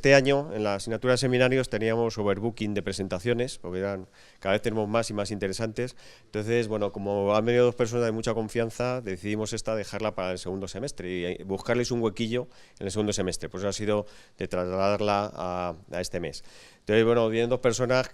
este año en la asignatura de seminarios teníamos overbooking de presentaciones, porque cada vez tenemos más y más interesantes. Entonces, bueno, como han venido dos personas de mucha confianza, decidimos dejarla para el segundo semestre y buscarles un huequillo en el segundo semestre. Por eso ha sido de trasladarla a este mes. Entonces, bueno, vienen dos personas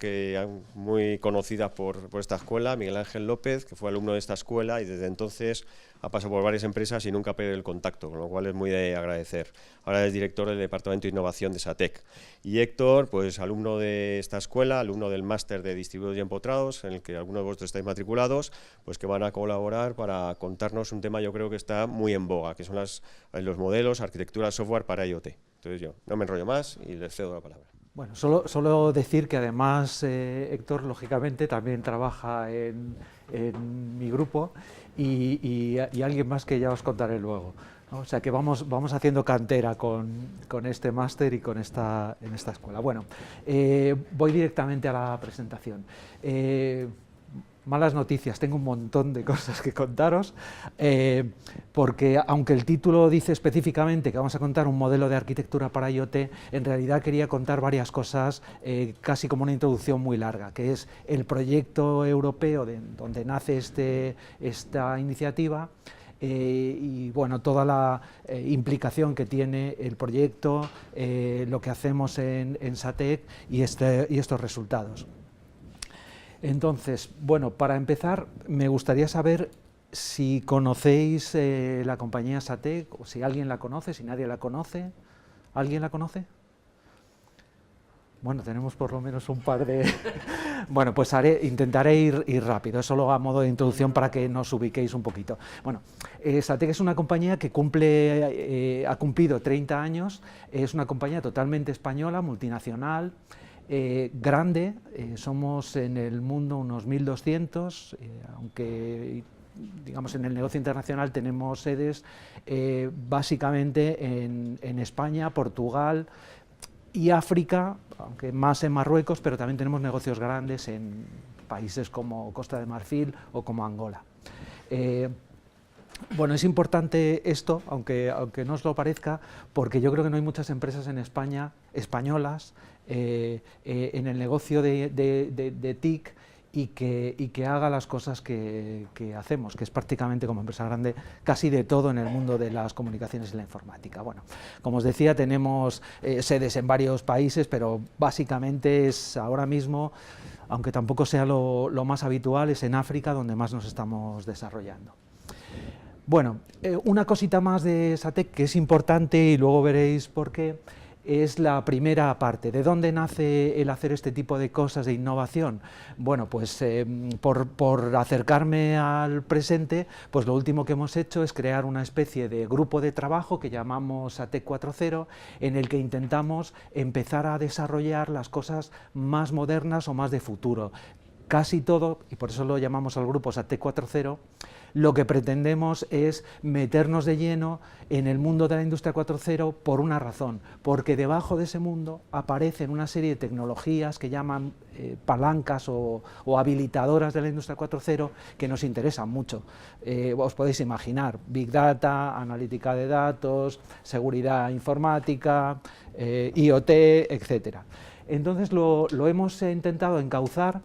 muy conocidas por esta escuela, Miguel Ángel López, que fue alumno de esta escuela y desde entonces ha pasado por varias empresas y nunca ha perdido el contacto, con lo cual es muy de agradecer. Ahora es director del Departamento de Innovación de SATEC. Y Héctor, pues alumno de esta escuela, alumno del máster de distribuidos y empotrados, en el que algunos de vosotros estáis matriculados, pues que van a colaborar para contarnos un tema yo creo que está muy en boga, que son los modelos, arquitectura, software para IoT. Entonces yo no me enrollo más y les cedo la palabra. Bueno, solo decir que además Héctor, lógicamente, también trabaja en mi grupo y alguien más que ya os contaré luego, ¿no? O sea que vamos haciendo cantera con este máster y en esta escuela. Bueno, voy directamente a la presentación. Malas noticias, tengo un montón de cosas que contaros, porque aunque el título dice específicamente que vamos a contar un modelo de arquitectura para IoT, en realidad quería contar varias cosas, casi como una introducción muy larga, que es el proyecto europeo donde nace esta iniciativa, y bueno, toda la implicación que tiene el proyecto, lo que hacemos en SATEC y estos resultados. Entonces, bueno, para empezar, me gustaría saber si conocéis la compañía SATEC, o si alguien la conoce, si nadie la conoce. ¿Alguien la conoce? Bueno, tenemos por lo menos un par de... Bueno, pues intentaré ir rápido, solo a modo de introducción para que nos ubiquéis un poquito. Bueno, SATEC es una compañía que ha cumplido 30 años, es una compañía totalmente española, multinacional, grande, somos en el mundo unos 1.200, aunque digamos en el negocio internacional tenemos sedes básicamente en España, Portugal y África, aunque más en Marruecos, pero también tenemos negocios grandes en países como Costa de Marfil o como Angola. Bueno, es importante esto, aunque no os lo parezca, porque yo creo que no hay muchas empresas en España, españolas, en el negocio de TIC y que haga las cosas que hacemos, que es prácticamente como empresa grande casi de todo en el mundo de las comunicaciones y la informática. Bueno, como os decía, tenemos sedes en varios países, pero básicamente es ahora mismo, aunque tampoco sea lo más habitual, es en África donde más nos estamos desarrollando. Bueno, una cosita más de SATEC que es importante y luego veréis por qué, es la primera parte. ¿De dónde nace el hacer este tipo de cosas de innovación? Bueno, pues por acercarme al presente, pues lo último que hemos hecho es crear una especie de grupo de trabajo que llamamos SATEC 4.0, en el que intentamos empezar a desarrollar las cosas más modernas o más de futuro. Casi todo, y por eso lo llamamos al grupo SATEC 4.0, lo que pretendemos es meternos de lleno en el mundo de la industria 4.0 por una razón, porque debajo de ese mundo aparecen una serie de tecnologías que llaman palancas o habilitadoras de la industria 4.0 que nos interesan mucho. Os podéis imaginar, Big Data, analítica de datos, seguridad informática, IoT, etc. Entonces lo hemos intentado encauzar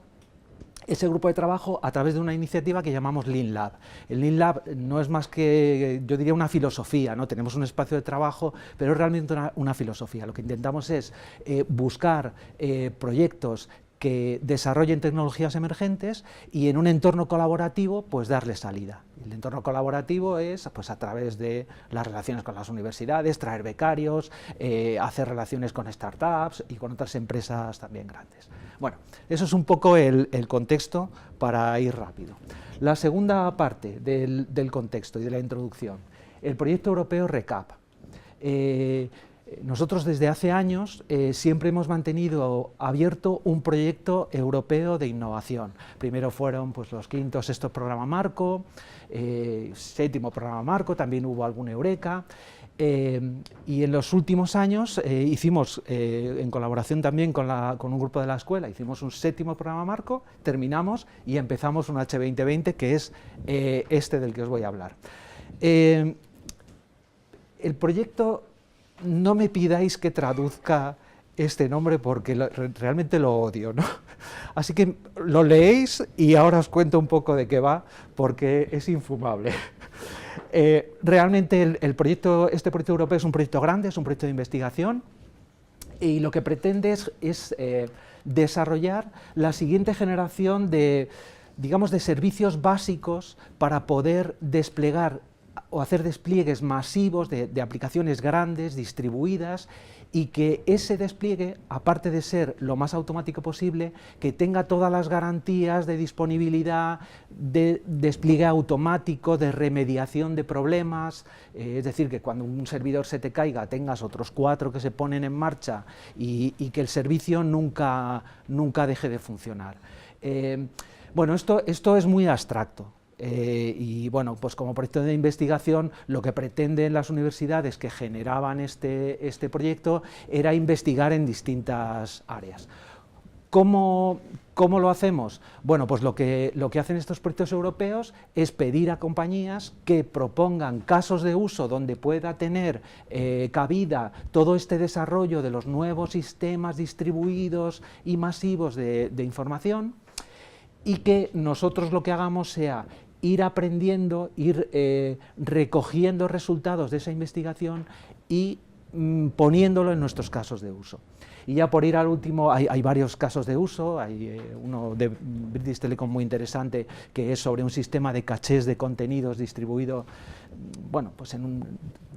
ese grupo de trabajo a través de una iniciativa que llamamos Lean Lab. El Lean Lab no es más que, yo diría, una filosofía, ¿no? Tenemos un espacio de trabajo, pero es realmente una filosofía. Lo que intentamos es buscar proyectos que desarrollen tecnologías emergentes y en un entorno colaborativo pues darle salida. El entorno colaborativo es pues a través de las relaciones con las universidades, traer becarios, hacer relaciones con startups y con otras empresas también grandes. Bueno, eso es un poco el contexto para ir rápido. La segunda parte del contexto y de la introducción, el proyecto europeo RECAP. Nosotros desde hace años siempre hemos mantenido abierto un proyecto europeo de innovación. Primero fueron pues, los quinto, sexto programa marco, séptimo programa marco, también hubo algún Eureka. Y en los últimos años hicimos, en colaboración también con un grupo de la escuela, hicimos un séptimo programa marco, terminamos y empezamos un H2020 que es este del que os voy a hablar. El proyecto, no me pidáis que traduzca este nombre porque realmente lo odio, ¿no? Así que lo leéis y ahora os cuento un poco de qué va, porque es infumable. Realmente este proyecto europeo es un proyecto grande, es un proyecto de investigación, y lo que pretende es desarrollar la siguiente generación de, digamos, de servicios básicos para poder desplegar o hacer despliegues masivos de aplicaciones grandes, distribuidas, y que ese despliegue, aparte de ser lo más automático posible, que tenga todas las garantías de disponibilidad, de despliegue automático, de remediación de problemas, es decir, que cuando un servidor se te caiga tengas otros 4 que se ponen en marcha y que el servicio nunca deje de funcionar. Bueno, esto es muy abstracto. Y bueno, pues como proyecto de investigación, lo que pretenden las universidades que generaban este proyecto era investigar en distintas áreas. ¿Cómo lo hacemos? Bueno, pues lo que hacen estos proyectos europeos es pedir a compañías que propongan casos de uso donde pueda tener cabida todo este desarrollo de los nuevos sistemas distribuidos y masivos de información, y que nosotros lo que hagamos sea ir aprendiendo, ir recogiendo resultados de esa investigación y poniéndolo en nuestros casos de uso. Y ya por ir al último, hay varios casos de uso, hay uno de British Telecom muy interesante, que es sobre un sistema de cachés de contenidos distribuido, bueno, pues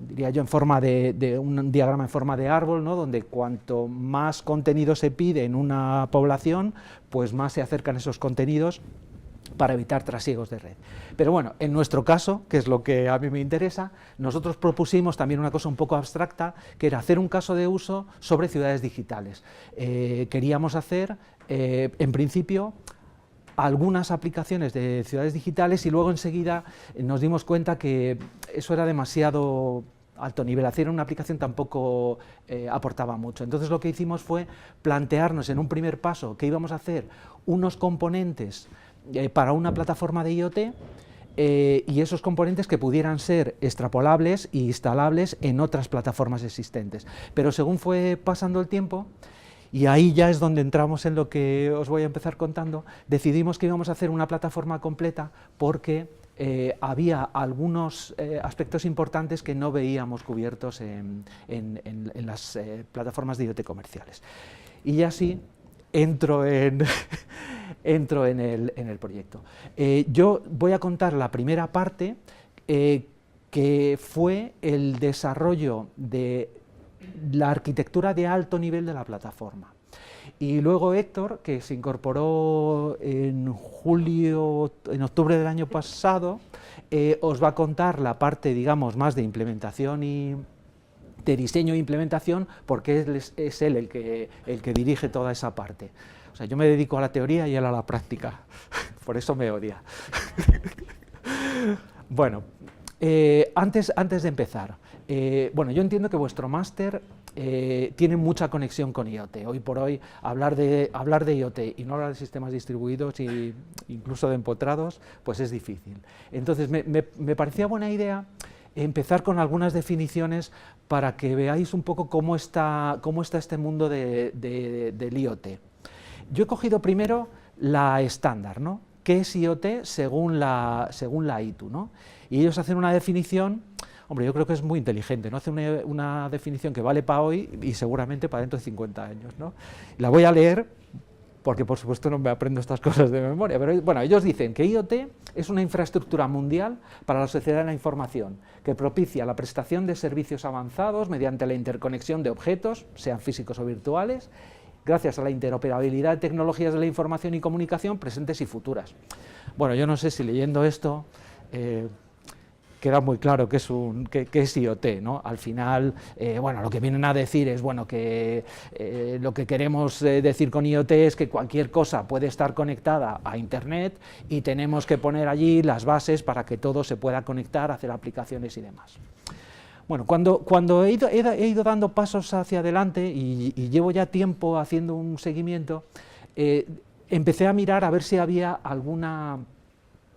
diría yo, en forma de un diagrama en forma de árbol, ¿no?, donde cuanto más contenido se pide en una población, pues más se acercan esos contenidos para evitar trasiegos de red. Pero bueno, en nuestro caso, que es lo que a mí me interesa, nosotros propusimos también una cosa un poco abstracta, que era hacer un caso de uso sobre ciudades digitales. Queríamos hacer, en principio, algunas aplicaciones de ciudades digitales, y luego enseguida nos dimos cuenta que eso era demasiado alto nivel, hacer una aplicación tampoco aportaba mucho. Entonces lo que hicimos fue plantearnos en un primer paso que íbamos a hacer unos componentes para una plataforma de IoT, y esos componentes que pudieran ser extrapolables e instalables en otras plataformas existentes. Pero según fue pasando el tiempo, y ahí ya es donde entramos en lo que os voy a empezar contando, decidimos que íbamos a hacer una plataforma completa porque había algunos aspectos importantes que no veíamos cubiertos en las plataformas de IoT comerciales. Y así entro en el proyecto. Yo voy a contar la primera parte, que fue el desarrollo de la arquitectura de alto nivel de la plataforma. Y luego Héctor, que se incorporó en octubre del año pasado, os va a contar la parte, digamos, más de implementación y de diseño e implementación, porque es él el que dirige toda esa parte. O sea, yo me dedico a la teoría y él a la práctica, por eso me odia. Bueno, antes de empezar, bueno, yo entiendo que vuestro máster tiene mucha conexión con IoT. Hoy por hoy hablar de IoT y no hablar de sistemas distribuidos e incluso de empotrados, pues es difícil. Entonces me parecía buena idea empezar con algunas definiciones para que veáis un poco cómo está este mundo del IoT. Yo he cogido primero la estándar, ¿no? ¿Qué es IoT según la ITU, ¿no? Y ellos hacen una definición, hombre, yo creo que es muy inteligente, ¿no? Hacen una definición que vale para hoy y seguramente para dentro de 50 años, ¿no? La voy a leer porque, por supuesto, no me aprendo estas cosas de memoria, pero bueno, ellos dicen que IoT es una infraestructura mundial para la sociedad de la información, que propicia la prestación de servicios avanzados mediante la interconexión de objetos, sean físicos o virtuales, gracias a la interoperabilidad de tecnologías de la información y comunicación presentes y futuras. Bueno, yo no sé si leyendo esto queda muy claro que es IoT, ¿no? Al final, bueno, lo que vienen a decir es, bueno, que lo que queremos decir con IoT es que cualquier cosa puede estar conectada a Internet y tenemos que poner allí las bases para que todo se pueda conectar, hacer aplicaciones y demás. Bueno, cuando he ido dando pasos hacia adelante y llevo ya tiempo haciendo un seguimiento, empecé a mirar a ver si había alguna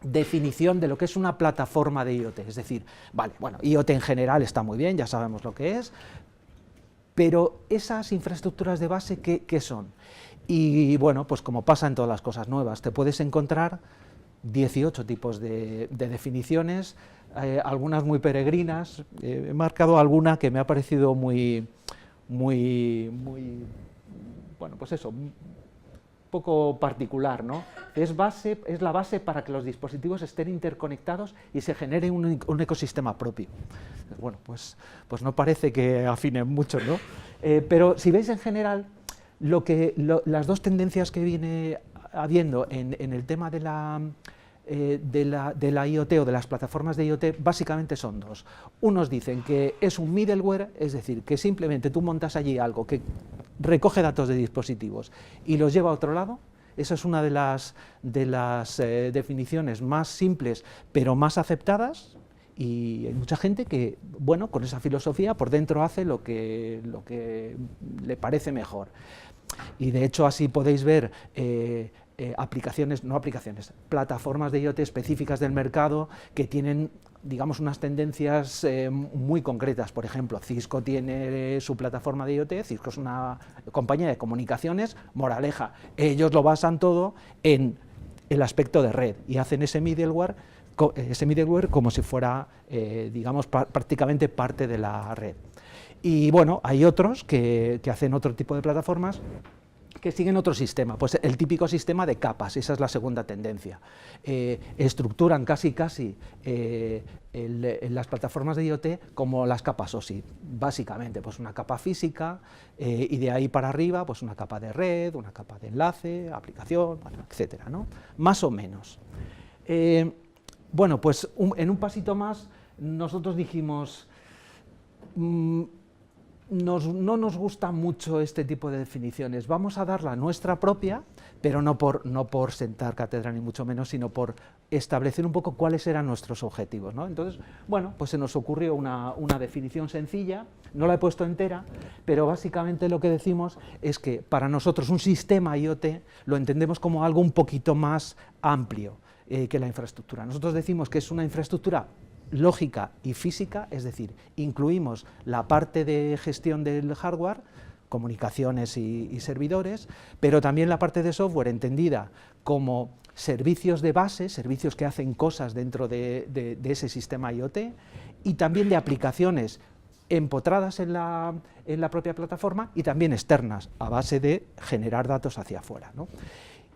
definición de lo que es una plataforma de IoT. Es decir, vale, bueno, IoT en general está muy bien, ya sabemos lo que es, Pero esas infraestructuras de base, ¿qué son? Y bueno, pues como pasa en todas las cosas nuevas, te puedes encontrar 18 tipos de definiciones, algunas muy peregrinas. He marcado alguna que me ha parecido muy, bueno, pues eso, un poco particular, ¿no? Es la base para que los dispositivos estén interconectados y se genere un ecosistema propio. Bueno, pues no parece que afinen mucho, ¿no? Pero si veis en general, las dos tendencias que viene habiendo en el tema de la IoT o de las plataformas de IoT, básicamente son dos. Unos dicen que es un middleware, es decir, que simplemente tú montas allí algo que recoge datos de dispositivos y los lleva a otro lado. Esa es una de las definiciones más simples, pero más aceptadas, y hay mucha gente que, bueno, con esa filosofía por dentro hace lo que le parece mejor. Y de hecho así podéis ver plataformas de IoT específicas del mercado que tienen, digamos, unas tendencias muy concretas. Por ejemplo, Cisco tiene su plataforma de IoT. Cisco es una compañía de comunicaciones, moraleja, ellos lo basan todo en el aspecto de red y hacen ese middleware como si fuera, digamos, prácticamente parte de la red. Y bueno, hay otros que hacen otro tipo de plataformas que siguen otro sistema, pues el típico sistema de capas. Esa es la segunda tendencia. Estructuran casi las plataformas de IoT como las capas OSI, básicamente, pues una capa física y de ahí para arriba pues una capa de red, una capa de enlace, aplicación, bueno, etcétera, ¿no? Más o menos. Bueno, pues en un pasito más nosotros dijimos, no nos gusta mucho este tipo de definiciones, vamos a dar la nuestra propia, pero no por sentar cátedra ni mucho menos, sino por establecer un poco cuáles eran nuestros objetivos, ¿no? Entonces, bueno, pues se nos ocurrió una definición sencilla, no la he puesto entera, pero básicamente lo que decimos es que para nosotros un sistema IoT lo entendemos como algo un poquito más amplio que la infraestructura. Nosotros decimos que es una infraestructura lógica y física, es decir, incluimos la parte de gestión del hardware, comunicaciones y servidores, pero también la parte de software entendida como servicios de base, servicios que hacen cosas dentro de ese sistema IoT, y también de aplicaciones empotradas en la propia plataforma y también externas, a base de generar datos hacia afuera, ¿no?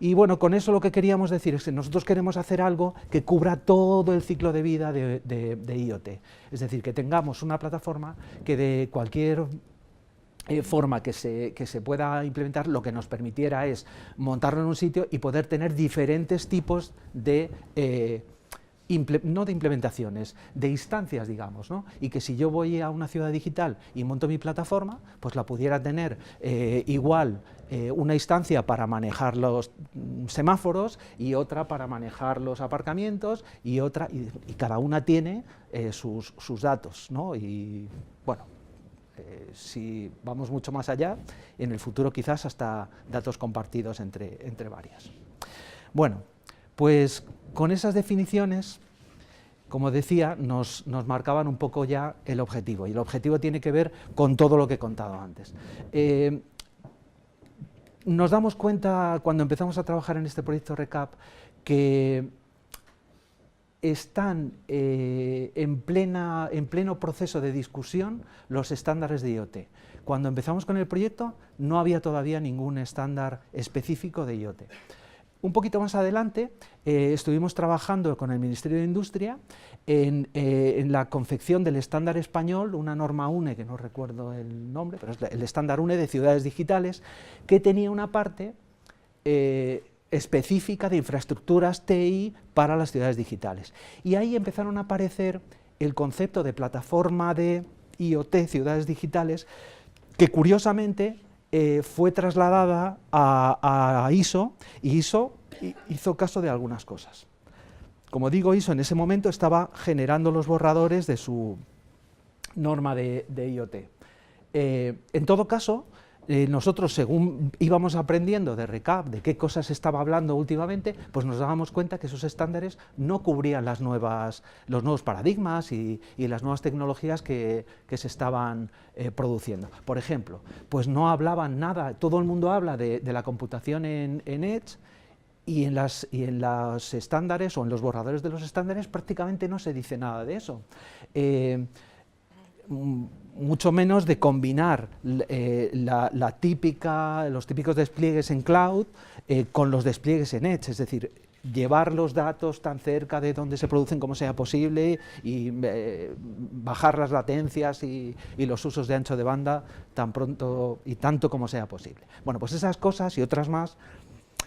Y bueno, con eso lo que queríamos decir es que nosotros queremos hacer algo que cubra todo el ciclo de vida de IoT. Es decir, que tengamos una plataforma que de cualquier forma que se pueda implementar, lo que nos permitiera es montarlo en un sitio y poder tener diferentes tipos de no de implementaciones, de instancias, digamos, ¿no? Y que si yo voy a una ciudad digital y monto mi plataforma, pues la pudiera tener igual una instancia para manejar los semáforos y otra para manejar los aparcamientos y otra, y cada una tiene sus datos, ¿no? Y bueno, si vamos mucho más allá, en el futuro quizás hasta datos compartidos entre varias. Bueno, pues con esas definiciones, como decía, nos marcaban un poco ya el objetivo, y el objetivo tiene que ver con todo lo que he contado antes. Nos damos cuenta, cuando empezamos a trabajar en este proyecto RECAP, que están en pleno proceso de discusión los estándares de IoT. Cuando empezamos con el proyecto no había todavía ningún estándar específico de IoT. Un poquito más adelante estuvimos trabajando con el Ministerio de Industria en la confección del estándar español, una norma UNE, que no recuerdo el nombre, pero es el estándar UNE de ciudades digitales, que tenía una parte específica de infraestructuras TI para las ciudades digitales. Y ahí empezaron a aparecer el concepto de plataforma de IoT, ciudades digitales, que curiosamente fue trasladada a ISO, y ISO hizo caso de algunas cosas. Como digo, ISO en ese momento estaba generando los borradores de su norma de IoT. En todo caso, nosotros, según íbamos aprendiendo de recap, de qué cosas se estaba hablando últimamente, pues nos dábamos cuenta que esos estándares no cubrían los nuevos paradigmas y las nuevas tecnologías que se estaban produciendo. Por ejemplo, pues no hablaban nada, todo el mundo habla de la computación en Edge, y en los estándares o en los borradores de los estándares prácticamente no se dice nada de eso. Mucho menos de combinar los típicos despliegues en cloud con los despliegues en Edge, es decir, llevar los datos tan cerca de donde se producen como sea posible y bajar las latencias y los usos de ancho de banda tan pronto y tanto como sea posible. Bueno, pues esas cosas y otras más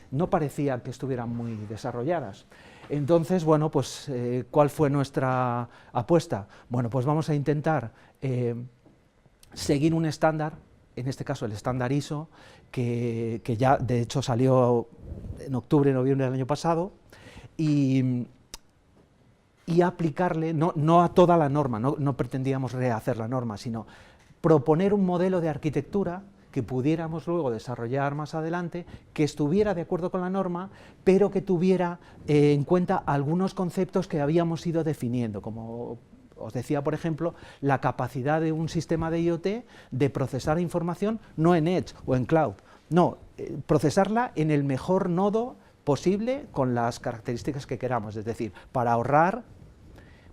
no parecía que estuvieran muy desarrolladas. Entonces, bueno, pues, ¿cuál fue nuestra apuesta? Bueno, pues vamos a intentar seguir un estándar, en este caso el estándar ISO, que ya de hecho salió en octubre, noviembre del año pasado, y aplicarle, no a toda la norma, no pretendíamos rehacer la norma, sino proponer un modelo de arquitectura que pudiéramos luego desarrollar más adelante, que estuviera de acuerdo con la norma, pero que tuviera en cuenta algunos conceptos que habíamos ido definiendo, como os decía, por ejemplo, la capacidad de un sistema de IoT de procesar información no en Edge o en Cloud, no, procesarla en el mejor nodo posible con las características que queramos, es decir, para ahorrar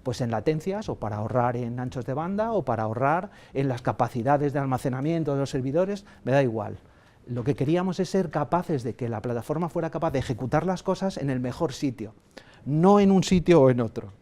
pues en latencias, o para ahorrar en anchos de banda, o para ahorrar en las capacidades de almacenamiento de los servidores, me da igual. Lo que queríamos es ser capaces de que la plataforma fuera capaz de ejecutar las cosas en el mejor sitio, no en un sitio o en otro.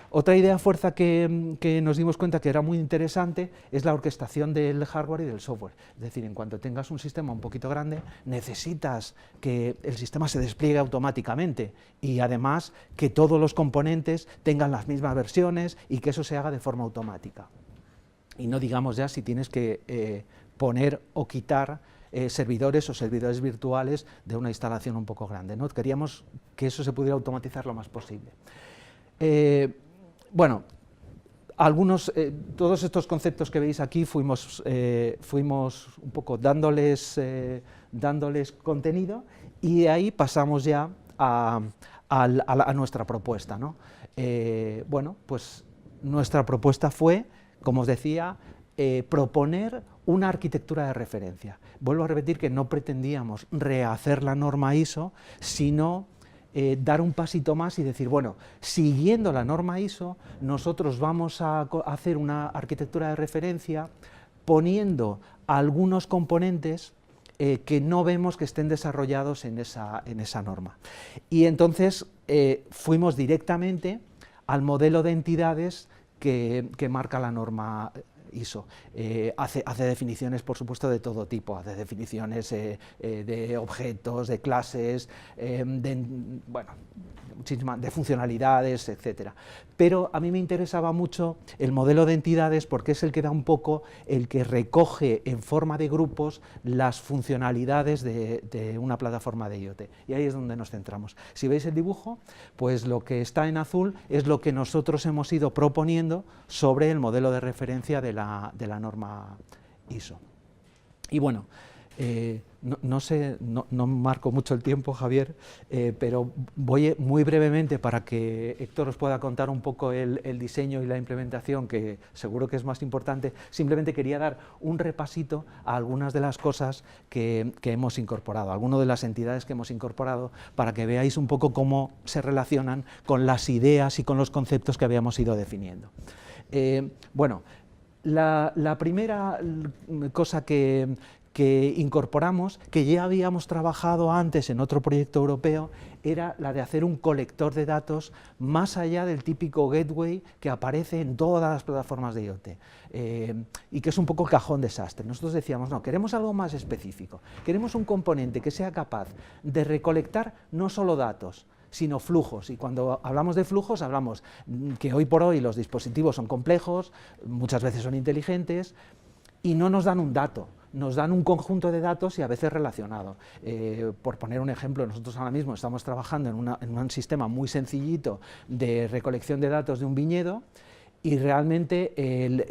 Otra idea fuerza que nos dimos cuenta que era muy interesante es la orquestación del hardware y del software. Es decir, en cuanto tengas un sistema un poquito grande, necesitas que el sistema se despliegue automáticamente y además que todos los componentes tengan las mismas versiones y que eso se haga de forma automática. Y no digamos ya si tienes que poner o quitar servidores o servidores virtuales de una instalación un poco grande, ¿no? Queríamos que eso se pudiera automatizar lo más posible. Bueno, todos estos conceptos que veis aquí fuimos un poco dándoles contenido, y de ahí pasamos ya a nuestra propuesta, ¿no? Bueno, pues nuestra propuesta fue, como os decía, proponer una arquitectura de referencia. Vuelvo a repetir que no pretendíamos rehacer la norma ISO, sino dar un pasito más y decir, bueno, siguiendo la norma ISO, nosotros vamos a hacer una arquitectura de referencia poniendo algunos componentes que no vemos que estén desarrollados en esa norma. Y entonces fuimos directamente al modelo de entidades que marca la norma ISO. Hace definiciones, por supuesto, de todo tipo, hace definiciones de objetos, de clases, de funcionalidades, etcétera. Pero a mí me interesaba mucho el modelo de entidades porque es el que da un poco, el que recoge en forma de grupos las funcionalidades de una plataforma de IoT. Y ahí es donde nos centramos. Si veis el dibujo, pues lo que está en azul es lo que nosotros hemos ido proponiendo sobre el modelo de referencia de la norma ISO. Y bueno, no marco mucho el tiempo, Javier, pero voy muy brevemente para que Héctor os pueda contar un poco el diseño y la implementación, que seguro que es más importante. Simplemente quería dar un repasito a algunas de las cosas que hemos incorporado, algunas de las entidades que hemos incorporado, para que veáis un poco cómo se relacionan con las ideas y con los conceptos que habíamos ido definiendo. Bueno, la primera cosa que incorporamos, que ya habíamos trabajado antes en otro proyecto europeo, era la de hacer un colector de datos más allá del típico gateway que aparece en todas las plataformas de IoT, y que es un poco cajón desastre. Nosotros decíamos, no, queremos algo más específico, queremos un componente que sea capaz de recolectar no solo datos, sino flujos. Y cuando hablamos de flujos, hablamos que hoy por hoy los dispositivos son complejos, muchas veces son inteligentes, y no nos dan un dato, nos dan un conjunto de datos y a veces relacionado. Por poner un ejemplo, nosotros ahora mismo estamos trabajando en un sistema muy sencillito de recolección de datos de un viñedo, y realmente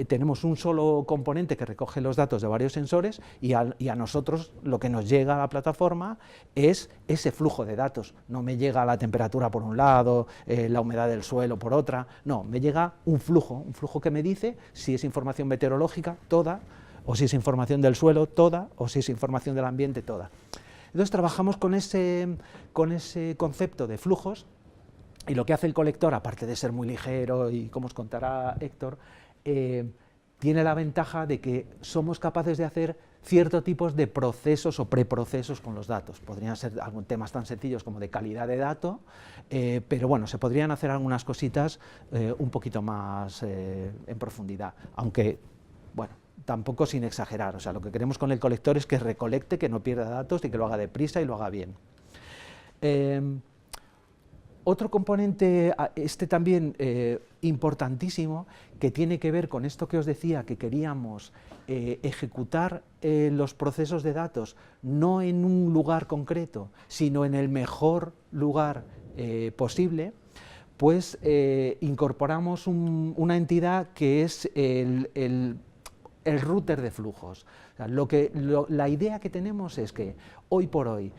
tenemos un solo componente que recoge los datos de varios sensores y a nosotros lo que nos llega a la plataforma es ese flujo de datos. No me llega la temperatura por un lado, la humedad del suelo por otra, no, me llega un flujo que me dice si es información meteorológica, toda, o si es información del suelo, toda, o si es información del ambiente, toda. Entonces trabajamos con ese concepto de flujos. Y lo que hace el colector, aparte de ser muy ligero y como os contará Héctor, tiene la ventaja de que somos capaces de hacer ciertos tipos de procesos o preprocesos con los datos. Podrían ser temas tan sencillos como de calidad de dato, pero bueno, se podrían hacer algunas cositas un poquito más en profundidad, aunque, bueno, tampoco sin exagerar. O sea, lo que queremos con el colector es que recolecte, que no pierda datos y que lo haga deprisa y lo haga bien. Otro componente, también importantísimo, que tiene que ver con esto que os decía, que queríamos ejecutar los procesos de datos no en un lugar concreto, sino en el mejor lugar posible, pues incorporamos una entidad que es el router de flujos. O sea, la idea que tenemos es que hoy por hoy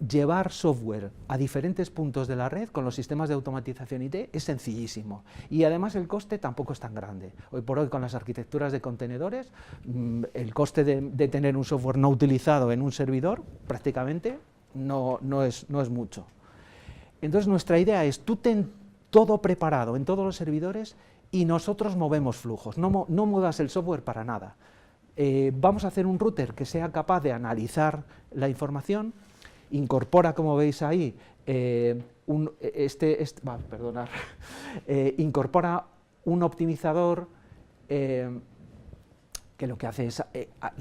llevar software a diferentes puntos de la red con los sistemas de automatización IT es sencillísimo y además el coste tampoco es tan grande. Hoy por hoy con las arquitecturas de contenedores el coste de tener un software no utilizado en un servidor prácticamente no es mucho. Entonces nuestra idea es tú ten todo preparado en todos los servidores y nosotros movemos flujos, no muevas el software para nada. Vamos a hacer un router que sea capaz de analizar la información, incorpora, como veis ahí, incorpora un optimizador que lo que hace es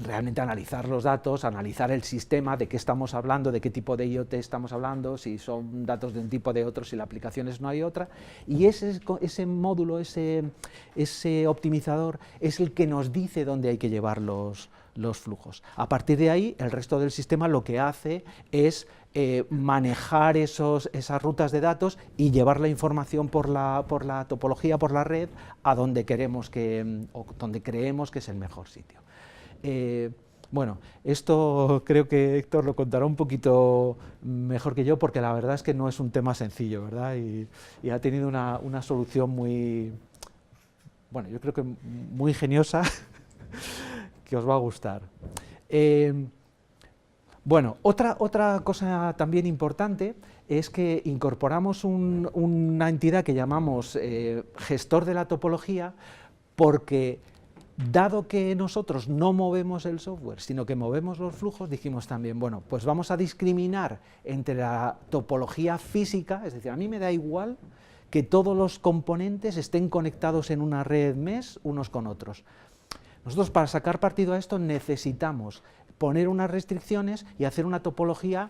realmente analizar los datos, analizar el sistema, de qué estamos hablando, de qué tipo de IoT estamos hablando, si son datos de un tipo o de otro, si la aplicación no hay otra, y ese módulo, ese optimizador es el que nos dice dónde hay que llevar los flujos. A partir de ahí, el resto del sistema lo que hace es manejar esas rutas de datos y llevar la información por la topología, por la red, a donde donde creemos que es el mejor sitio. Bueno, esto creo que Héctor lo contará un poquito mejor que yo, porque la verdad es que no es un tema sencillo, ¿verdad? Y ha tenido una solución muy, bueno, yo creo que muy ingeniosa, que os va a gustar. Bueno, otra cosa también importante es que incorporamos una entidad que llamamos gestor de la topología, porque dado que nosotros no movemos el software, sino que movemos los flujos, dijimos también, bueno, pues vamos a discriminar entre la topología física, es decir, a mí me da igual que todos los componentes estén conectados en una red mesh unos con otros. Nosotros, para sacar partido a esto, necesitamos poner unas restricciones y hacer una topología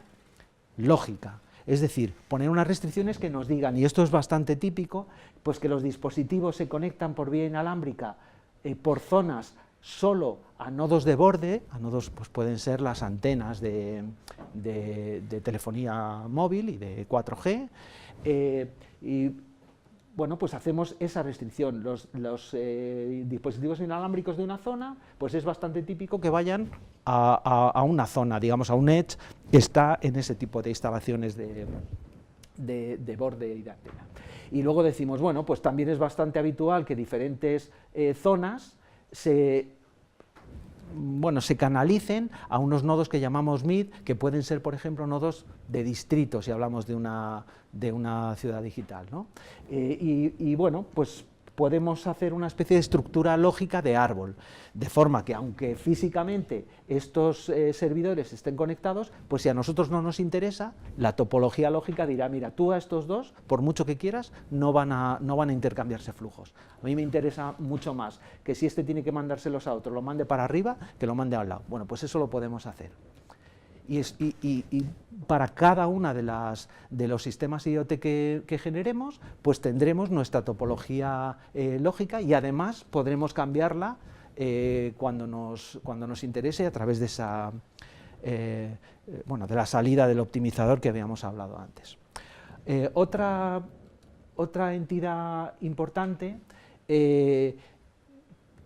lógica. Es decir, poner unas restricciones que nos digan, y esto es bastante típico, pues que los dispositivos se conectan por vía inalámbrica por zonas solo a nodos de borde. A nodos pues pueden ser las antenas de telefonía móvil y de 4G, y bueno, pues hacemos esa restricción. Los dispositivos inalámbricos de una zona, pues es bastante típico que vayan a una zona, digamos a un edge, que está en ese tipo de instalaciones de borde y de antena. Y luego decimos, bueno, pues también es bastante habitual que diferentes zonas se canalicen a unos nodos que llamamos MID, que pueden ser, por ejemplo, nodos de distrito, si hablamos de una ciudad digital, ¿no? Y bueno, pues podemos hacer una especie de estructura lógica de árbol, de forma que aunque físicamente estos servidores estén conectados, pues si a nosotros no nos interesa, la topología lógica dirá, mira, tú a estos dos, por mucho que quieras, no van a intercambiarse flujos. A mí me interesa mucho más que si este tiene que mandárselos a otro, lo mande para arriba, que lo mande al lado. Bueno, pues eso lo podemos hacer. Y para cada una de los sistemas IoT que generemos, pues tendremos nuestra topología lógica, y además podremos cambiarla cuando nos interese a través de de la salida del optimizador que habíamos hablado antes. Otra entidad importante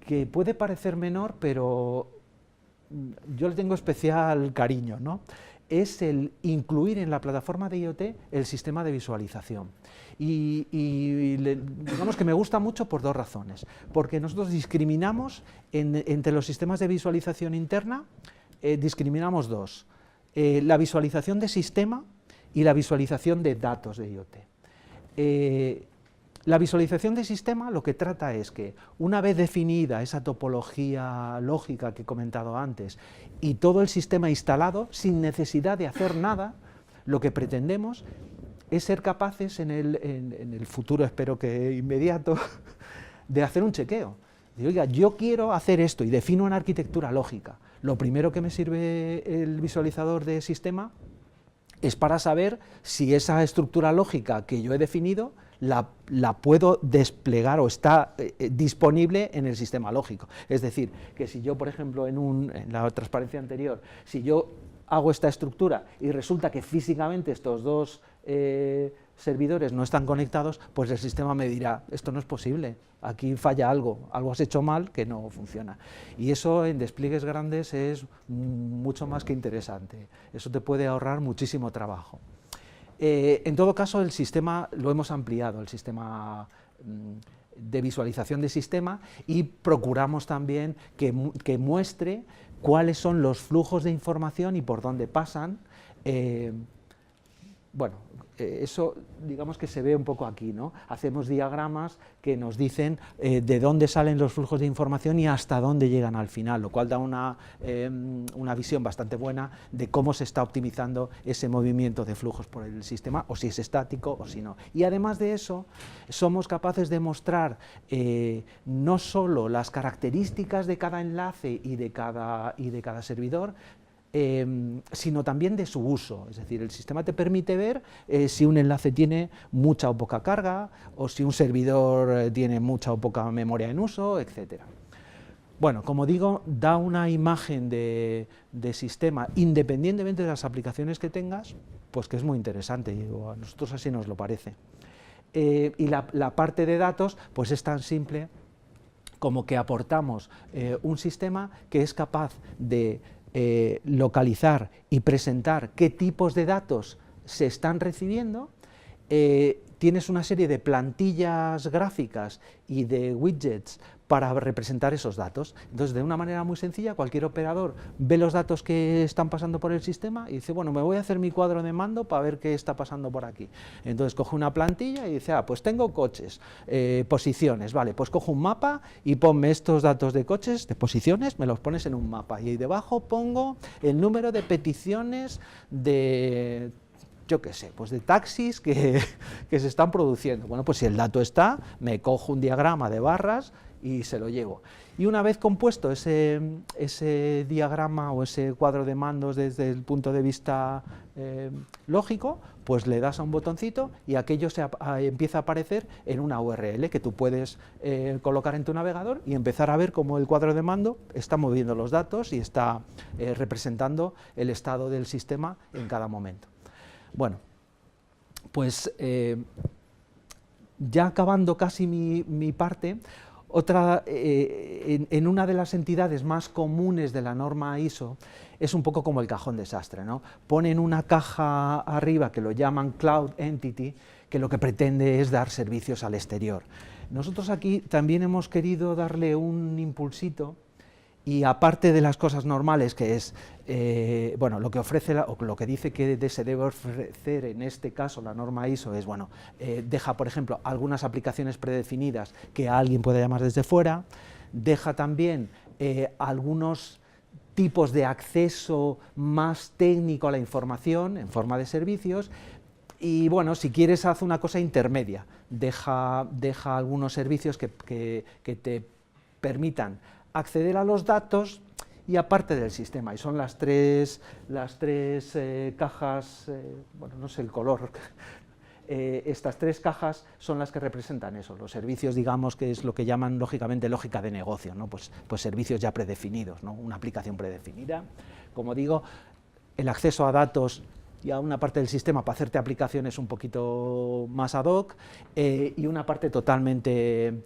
que puede parecer menor, pero yo le tengo especial cariño, ¿no? Es el incluir en la plataforma de IoT el sistema de visualización. Digamos que me gusta mucho por dos razones. Porque nosotros discriminamos entre los sistemas de visualización interna, discriminamos dos. La visualización de sistema y la visualización de datos de IoT. La visualización de sistema lo que trata es que, una vez definida esa topología lógica que he comentado antes y todo el sistema instalado, sin necesidad de hacer nada, lo que pretendemos es ser capaces en el futuro, espero que inmediato, de hacer un chequeo. De, oiga, yo quiero hacer esto y defino una arquitectura lógica. Lo primero que me sirve el visualizador de sistema es para saber si esa estructura lógica que yo he definido la puedo desplegar o está disponible en el sistema lógico. Es decir, que si yo, por ejemplo, en la transparencia anterior, si yo hago esta estructura y resulta que físicamente estos dos servidores no están conectados, pues el sistema me dirá, esto no es posible, aquí falla algo has hecho mal que no funciona. Y eso en despliegues grandes es mucho más que interesante, eso te puede ahorrar muchísimo trabajo. En todo caso, el sistema lo hemos ampliado, el sistema de visualización de sistema, y procuramos también que muestre cuáles son los flujos de información y por dónde pasan. Bueno, eso digamos que se ve un poco aquí, ¿no? Hacemos diagramas que nos dicen de dónde salen los flujos de información y hasta dónde llegan al final, lo cual da una visión bastante buena de cómo se está optimizando ese movimiento de flujos por el sistema, o si es estático o si no. Y además de eso, somos capaces de mostrar no solo las características de cada enlace y de cada servidor, sino también de su uso. Es decir, el sistema te permite ver si un enlace tiene mucha o poca carga, o si un servidor tiene mucha o poca memoria en uso, etc. Bueno, como digo, da una imagen de sistema, independientemente de las aplicaciones que tengas, pues que es muy interesante, y a nosotros así nos lo parece. Y la parte de datos, pues es tan simple como que aportamos un sistema que es capaz de localizar y presentar qué tipos de datos se están recibiendo. Tienes una serie de plantillas gráficas y de widgets para representar esos datos. Entonces, de una manera muy sencilla, cualquier operador ve los datos que están pasando por el sistema y dice, bueno, me voy a hacer mi cuadro de mando para ver qué está pasando por aquí. Entonces coge una plantilla y dice, pues tengo coches, posiciones, vale, pues cojo un mapa y ponme estos datos de coches, de posiciones, me los pones en un mapa, y ahí debajo pongo el número de peticiones de, yo qué sé, pues de taxis que se están produciendo. Bueno, pues si el dato está, me cojo un diagrama de barras y se lo llevo. Y una vez compuesto ese diagrama o ese cuadro de mandos desde el punto de vista lógico, pues le das a un botoncito y aquello empieza a aparecer en una URL que tú puedes colocar en tu navegador y empezar a ver cómo el cuadro de mando está moviendo los datos y está representando el estado del sistema en cada momento. Bueno, pues ya acabando casi mi parte, en una de las entidades más comunes de la norma ISO es un poco como el cajón desastre, ¿no? Ponen una caja arriba que lo llaman Cloud Entity, que lo que pretende es dar servicios al exterior. Nosotros aquí también hemos querido darle un impulsito, y aparte de las cosas normales, que es bueno, lo que ofrece o lo que dice que se debe ofrecer en este caso la norma ISO es, bueno, deja, por ejemplo, algunas aplicaciones predefinidas que alguien puede llamar desde fuera, deja también algunos tipos de acceso más técnico a la información en forma de servicios, y bueno, si quieres, hace una cosa intermedia, deja algunos servicios que te permitan acceder a los datos y aparte del sistema, y son las tres cajas, bueno, no sé el color, estas tres cajas son las que representan eso, los servicios, digamos, que es lo que llaman lógicamente lógica de negocio, ¿no? Pues servicios ya predefinidos, ¿no? Una aplicación predefinida, como digo, el acceso a datos y a una parte del sistema para hacerte aplicaciones un poquito más ad hoc, y una parte totalmente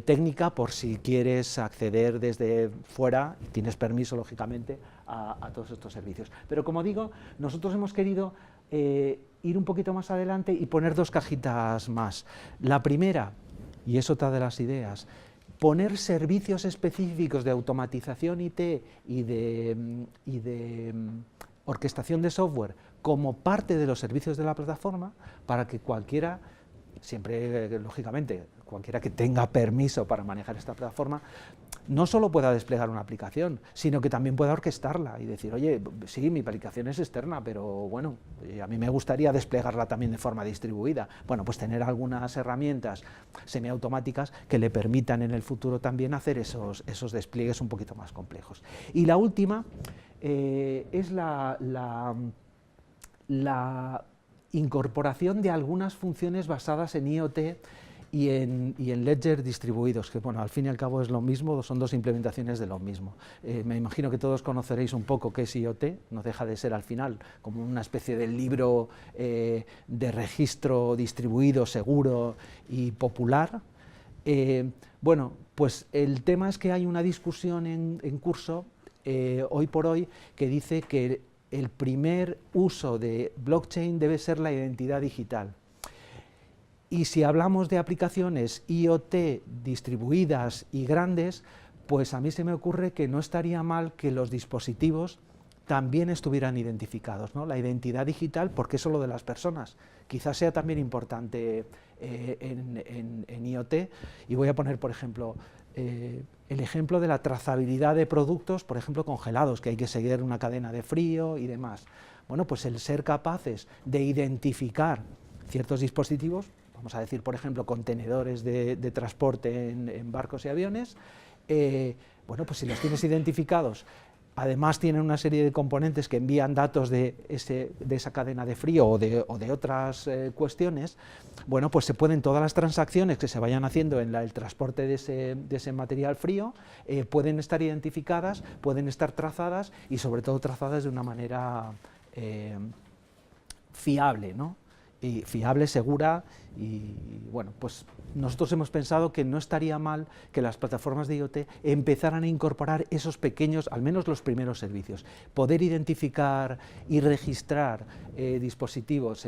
técnica por si quieres acceder desde fuera, tienes permiso lógicamente a todos estos servicios. Pero como digo, nosotros hemos querido ir un poquito más adelante y poner dos cajitas más. La primera, y es otra de las ideas, poner servicios específicos de automatización IT y de orquestación de software como parte de los servicios de la plataforma, para que cualquiera, siempre lógicamente, cualquiera que tenga permiso para manejar esta plataforma, no solo pueda desplegar una aplicación, sino que también pueda orquestarla y decir, oye, sí, mi aplicación es externa, pero bueno, a mí me gustaría desplegarla también de forma distribuida. Bueno, pues tener algunas herramientas semiautomáticas que le permitan en el futuro también hacer esos despliegues un poquito más complejos. Y la última es la incorporación de algunas funciones basadas en IoT y en ledger distribuidos, que bueno, al fin y al cabo es lo mismo, son dos implementaciones de lo mismo. Me imagino que todos conoceréis un poco qué es IoT, no deja de ser al final como una especie de libro de registro distribuido, seguro y popular. Bueno, pues el tema es que hay una discusión en curso hoy por hoy que dice que el primer uso de blockchain debe ser la identidad digital. Y si hablamos de aplicaciones IoT distribuidas y grandes, pues a mí se me ocurre que no estaría mal que los dispositivos también estuvieran identificados, ¿no? La identidad digital, porque es solo de las personas. Quizás sea también importante en IoT, y voy a poner, por ejemplo, el ejemplo de la trazabilidad de productos, por ejemplo, congelados, que hay que seguir una cadena de frío y demás. Bueno, pues el ser capaces de identificar ciertos dispositivos, vamos a decir, por ejemplo, contenedores de transporte en barcos y aviones, bueno, pues si los tienes identificados, además tienen una serie de componentes que envían datos de esa cadena de frío o de otras cuestiones, bueno, pues se pueden, todas las transacciones que se vayan haciendo en el transporte de ese material frío, pueden estar identificadas, pueden estar trazadas y sobre todo trazadas de una manera fiable, ¿no? Y fiable, segura, y bueno, pues nosotros hemos pensado que no estaría mal que las plataformas de IoT empezaran a incorporar esos pequeños, al menos los primeros servicios, poder identificar y registrar dispositivos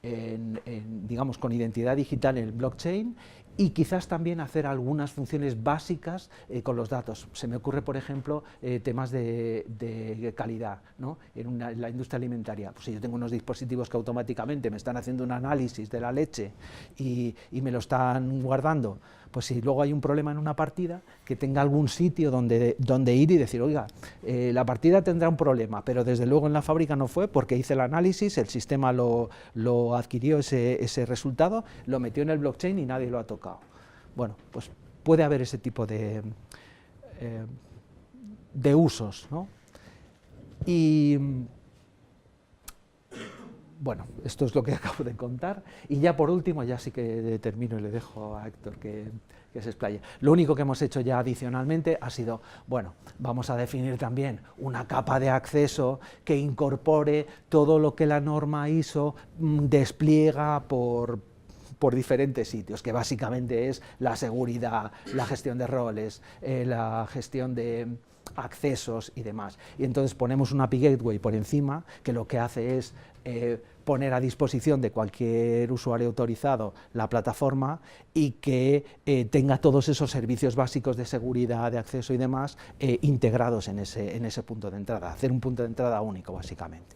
digamos, con identidad digital en el blockchain, y quizás también hacer algunas funciones básicas con los datos. Se me ocurre, por ejemplo, temas de calidad, ¿no? En la industria alimentaria. Pues si yo tengo unos dispositivos que automáticamente me están haciendo un análisis de la leche y me lo están guardando, pues si luego hay un problema en una partida, que tenga algún sitio donde ir y decir, oiga, la partida tendrá un problema, pero desde luego en la fábrica no fue porque hice el análisis, el sistema lo adquirió ese resultado, lo metió en el blockchain y nadie lo ha tocado. Bueno, pues puede haber ese tipo de usos, ¿no? Y bueno, esto es lo que acabo de contar, y ya por último, ya sí que termino y le dejo a Héctor que se explaye. Lo único que hemos hecho ya adicionalmente ha sido, bueno, vamos a definir también una capa de acceso que incorpore todo lo que la norma ISO despliega por diferentes sitios, que básicamente es la seguridad, la gestión de roles, la gestión de accesos y demás. Y entonces ponemos un API Gateway por encima, que lo que hace es poner a disposición de cualquier usuario autorizado la plataforma y que tenga todos esos servicios básicos de seguridad, de acceso y demás integrados en ese punto de entrada, hacer un punto de entrada único básicamente.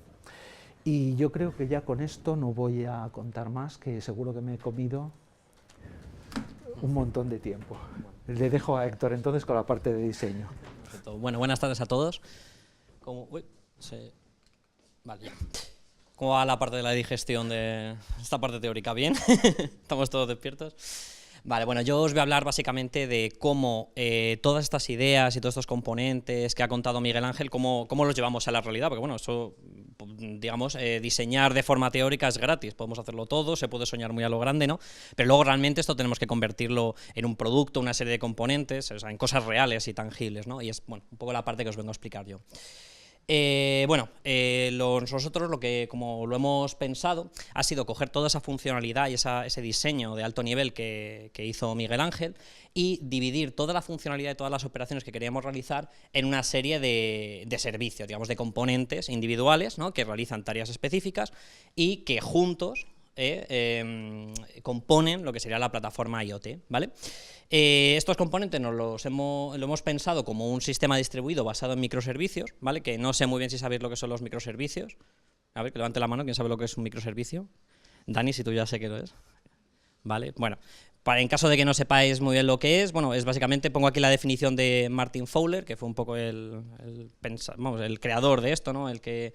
Y yo creo que ya con esto no voy a contar más, que seguro que me he comido un montón de tiempo. Le dejo a Héctor entonces con la parte de diseño. Perfecto. Bueno, buenas tardes a todos. Vale, ya. ¿Cómo va la parte de la digestión de esta parte teórica? ¿Bien? ¿Estamos todos despiertos? Vale, bueno, yo os voy a hablar básicamente de cómo todas estas ideas y todos estos componentes que ha contado Miguel Ángel, cómo los llevamos a la realidad, porque bueno, eso, digamos, diseñar de forma teórica es gratis, podemos hacerlo todo, se puede soñar muy a lo grande, ¿no? Pero luego realmente esto tenemos que convertirlo en un producto, una serie de componentes, o sea, en cosas reales y tangibles, ¿no? Y es, bueno, un poco la parte que os vengo a explicar yo. Nosotros lo que, como lo hemos pensado, ha sido coger toda esa funcionalidad y ese diseño de alto nivel que hizo Miguel Ángel y dividir toda la funcionalidad y todas las operaciones que queríamos realizar en una serie de servicios, digamos, de componentes individuales, ¿no?, que realizan tareas específicas y que juntos componen lo que sería la plataforma IoT, ¿vale? Estos componentes lo hemos pensado como un sistema distribuido basado en microservicios, ¿vale? Que no sé muy bien si sabéis lo que son los microservicios. A ver, que levante la mano, ¿quién sabe lo que es un microservicio? Dani, si tú ya sé que lo es. Vale, bueno, en caso de que no sepáis muy bien lo que es, bueno, es básicamente, pongo aquí la definición de Martin Fowler, que fue un poco el creador de esto, ¿no?, el que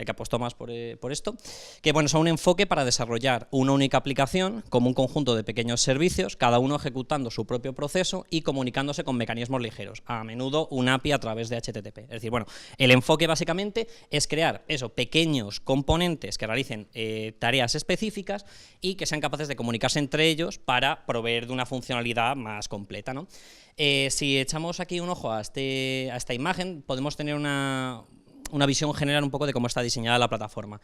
apostó más por esto, que bueno, son un enfoque para desarrollar una única aplicación como un conjunto de pequeños servicios, cada uno ejecutando su propio proceso y comunicándose con mecanismos ligeros, a menudo un API a través de HTTP. Es decir, bueno, el enfoque básicamente es crear pequeños componentes que realicen tareas específicas y que sean capaces de comunicarse entre ellos para proveer de una funcionalidad más completa, ¿no? Si echamos aquí un ojo a esta imagen, podemos tener una visión general un poco de cómo está diseñada la plataforma.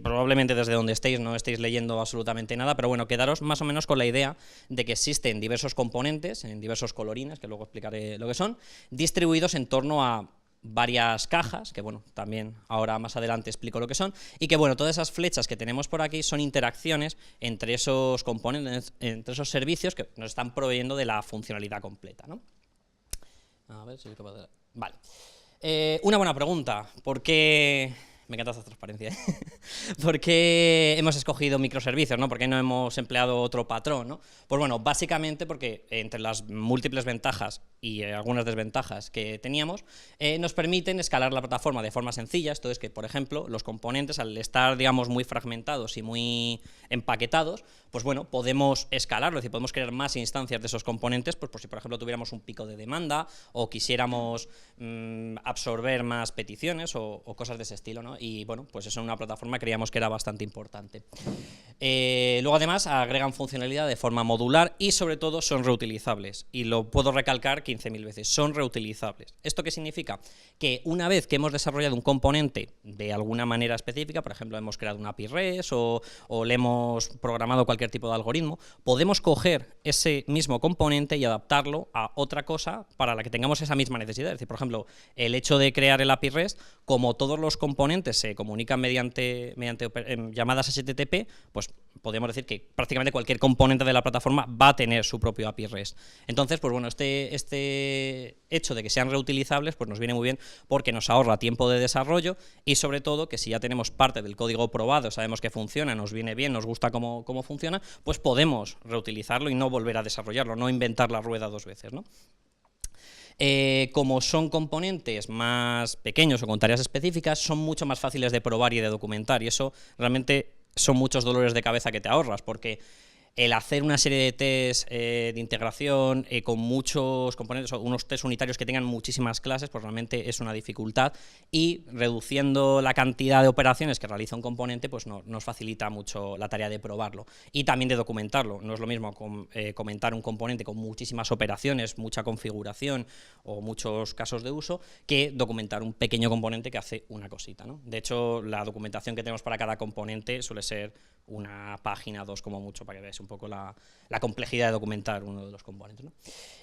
Probablemente desde donde estéis no estéis leyendo absolutamente nada, pero bueno, quedaros más o menos con la idea de que existen diversos componentes, en diversos colorines, que luego explicaré lo que son, distribuidos en torno a varias cajas, que bueno, también ahora más adelante explico lo que son, y que bueno, todas esas flechas que tenemos por aquí son interacciones entre esos componentes, entre esos servicios que nos están proveyendo de la funcionalidad completa, ¿no? A ver si es capaz de... Vale. Una buena pregunta, ¿por qué? Me encanta esta transparencia, ¿eh? ¿Por qué hemos escogido microservicios, ¿no? ¿Por qué no hemos empleado otro patrón, ¿no? Pues bueno, básicamente porque entre las múltiples ventajas y algunas desventajas que teníamos, nos permiten escalar la plataforma de forma sencilla. Esto es que, por ejemplo, los componentes, al estar, digamos, muy fragmentados y muy empaquetados, pues bueno, podemos escalarlo, es decir, podemos crear más instancias de esos componentes, pues por si, por ejemplo, tuviéramos un pico de demanda o quisiéramos absorber más peticiones o cosas de ese estilo, ¿no? Y bueno, pues eso en una plataforma creíamos que era bastante importante. Luego además agregan funcionalidad de forma modular y sobre todo son reutilizables, y lo puedo recalcar 15.000 veces, son reutilizables. ¿Esto qué significa? Que una vez que hemos desarrollado un componente de alguna manera específica, por ejemplo hemos creado una API REST o le hemos programado cualquier tipo de algoritmo, podemos coger ese mismo componente y adaptarlo a otra cosa para la que tengamos esa misma necesidad. Es decir, por ejemplo, el hecho de crear el API REST, como todos los componentes se comunican mediante llamadas HTTP, pues podemos decir que prácticamente cualquier componente de la plataforma va a tener su propio API REST. Entonces, pues bueno, este hecho de que sean reutilizables pues nos viene muy bien porque nos ahorra tiempo de desarrollo y sobre todo que si ya tenemos parte del código probado, sabemos que funciona, nos viene bien, nos gusta cómo funciona, pues podemos reutilizarlo y no volver a desarrollarlo, no inventar la rueda dos veces, ¿no? Como son componentes más pequeños o con tareas específicas, son mucho más fáciles de probar y de documentar, y eso realmente son muchos dolores de cabeza que te ahorras, porque el hacer una serie de tests de integración con muchos componentes, o unos tests unitarios que tengan muchísimas clases, pues realmente es una dificultad, y reduciendo la cantidad de operaciones que realiza un componente, pues nos facilita mucho la tarea de probarlo y también de documentarlo. No es lo mismo comentar un componente con muchísimas operaciones, mucha configuración o muchos casos de uso, que documentar un pequeño componente que hace una cosita, ¿no? De hecho, la documentación que tenemos para cada componente suele ser una página, dos como mucho, para que veáis un poco la complejidad de documentar uno de los componentes, ¿no?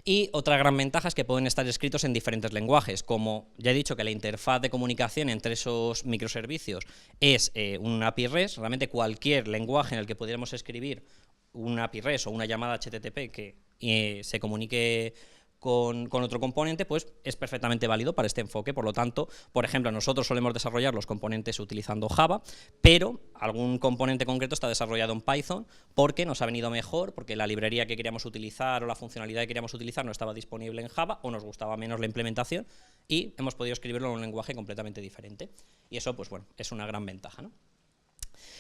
Y otra gran ventaja es que pueden estar escritos en diferentes lenguajes, como ya he dicho que la interfaz de comunicación entre esos microservicios es un API REST. Realmente cualquier lenguaje en el que pudiéramos escribir un API REST o una llamada HTTP que se comunique con otro componente, pues es perfectamente válido para este enfoque. Por lo tanto, por ejemplo, nosotros solemos desarrollar los componentes utilizando Java, pero algún componente concreto está desarrollado en Python porque nos ha venido mejor, porque la librería que queríamos utilizar o la funcionalidad que queríamos utilizar no estaba disponible en Java o nos gustaba menos la implementación y hemos podido escribirlo en un lenguaje completamente diferente. Y eso, pues bueno, es una gran ventaja, ¿no?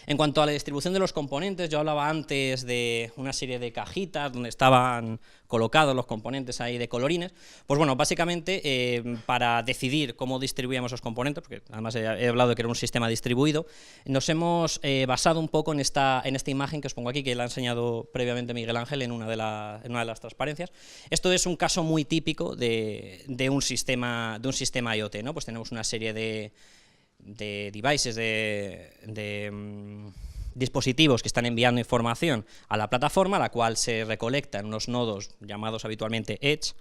En cuanto a la distribución de los componentes, yo hablaba antes de una serie de cajitas donde estaban colocados los componentes ahí de colorines. Pues bueno, básicamente para decidir cómo distribuíamos esos componentes, porque además he hablado de que era un sistema distribuido, nos hemos basado un poco en esta imagen que os pongo aquí, que la ha enseñado previamente Miguel Ángel en una de las transparencias. Esto es un caso muy típico de un sistema IoT, ¿no? Pues tenemos una serie de devices, dispositivos que están enviando información a la plataforma, la cual se recolecta en unos nodos llamados habitualmente Edge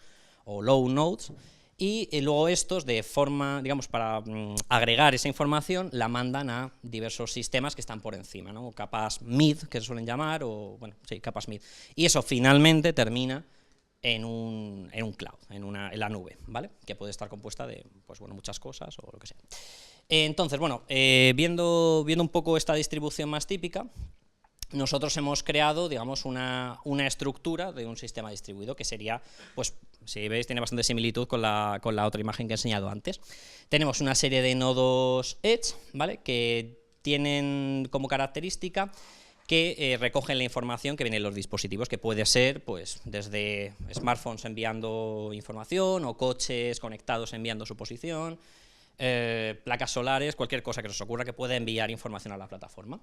o Low Nodes, y luego estos, de forma, digamos, para agregar esa información, la mandan a diversos sistemas que están por encima, ¿no? Capas mid, que se suelen llamar, o bueno, sí, capas mid. Y eso finalmente termina en un cloud, en la nube, ¿vale? Que puede estar compuesta de, pues bueno, muchas cosas o lo que sea. Entonces, bueno, viendo un poco esta distribución más típica, nosotros hemos creado, digamos, una estructura de un sistema distribuido que sería, pues, si veis, tiene bastante similitud con la otra imagen que he enseñado antes. Tenemos una serie de nodos Edge, ¿vale? Que tienen como característica que recogen la información que viene de los dispositivos, que puede ser pues desde smartphones enviando información o coches conectados enviando su posición, placas solares, cualquier cosa que os ocurra que pueda enviar información a la plataforma.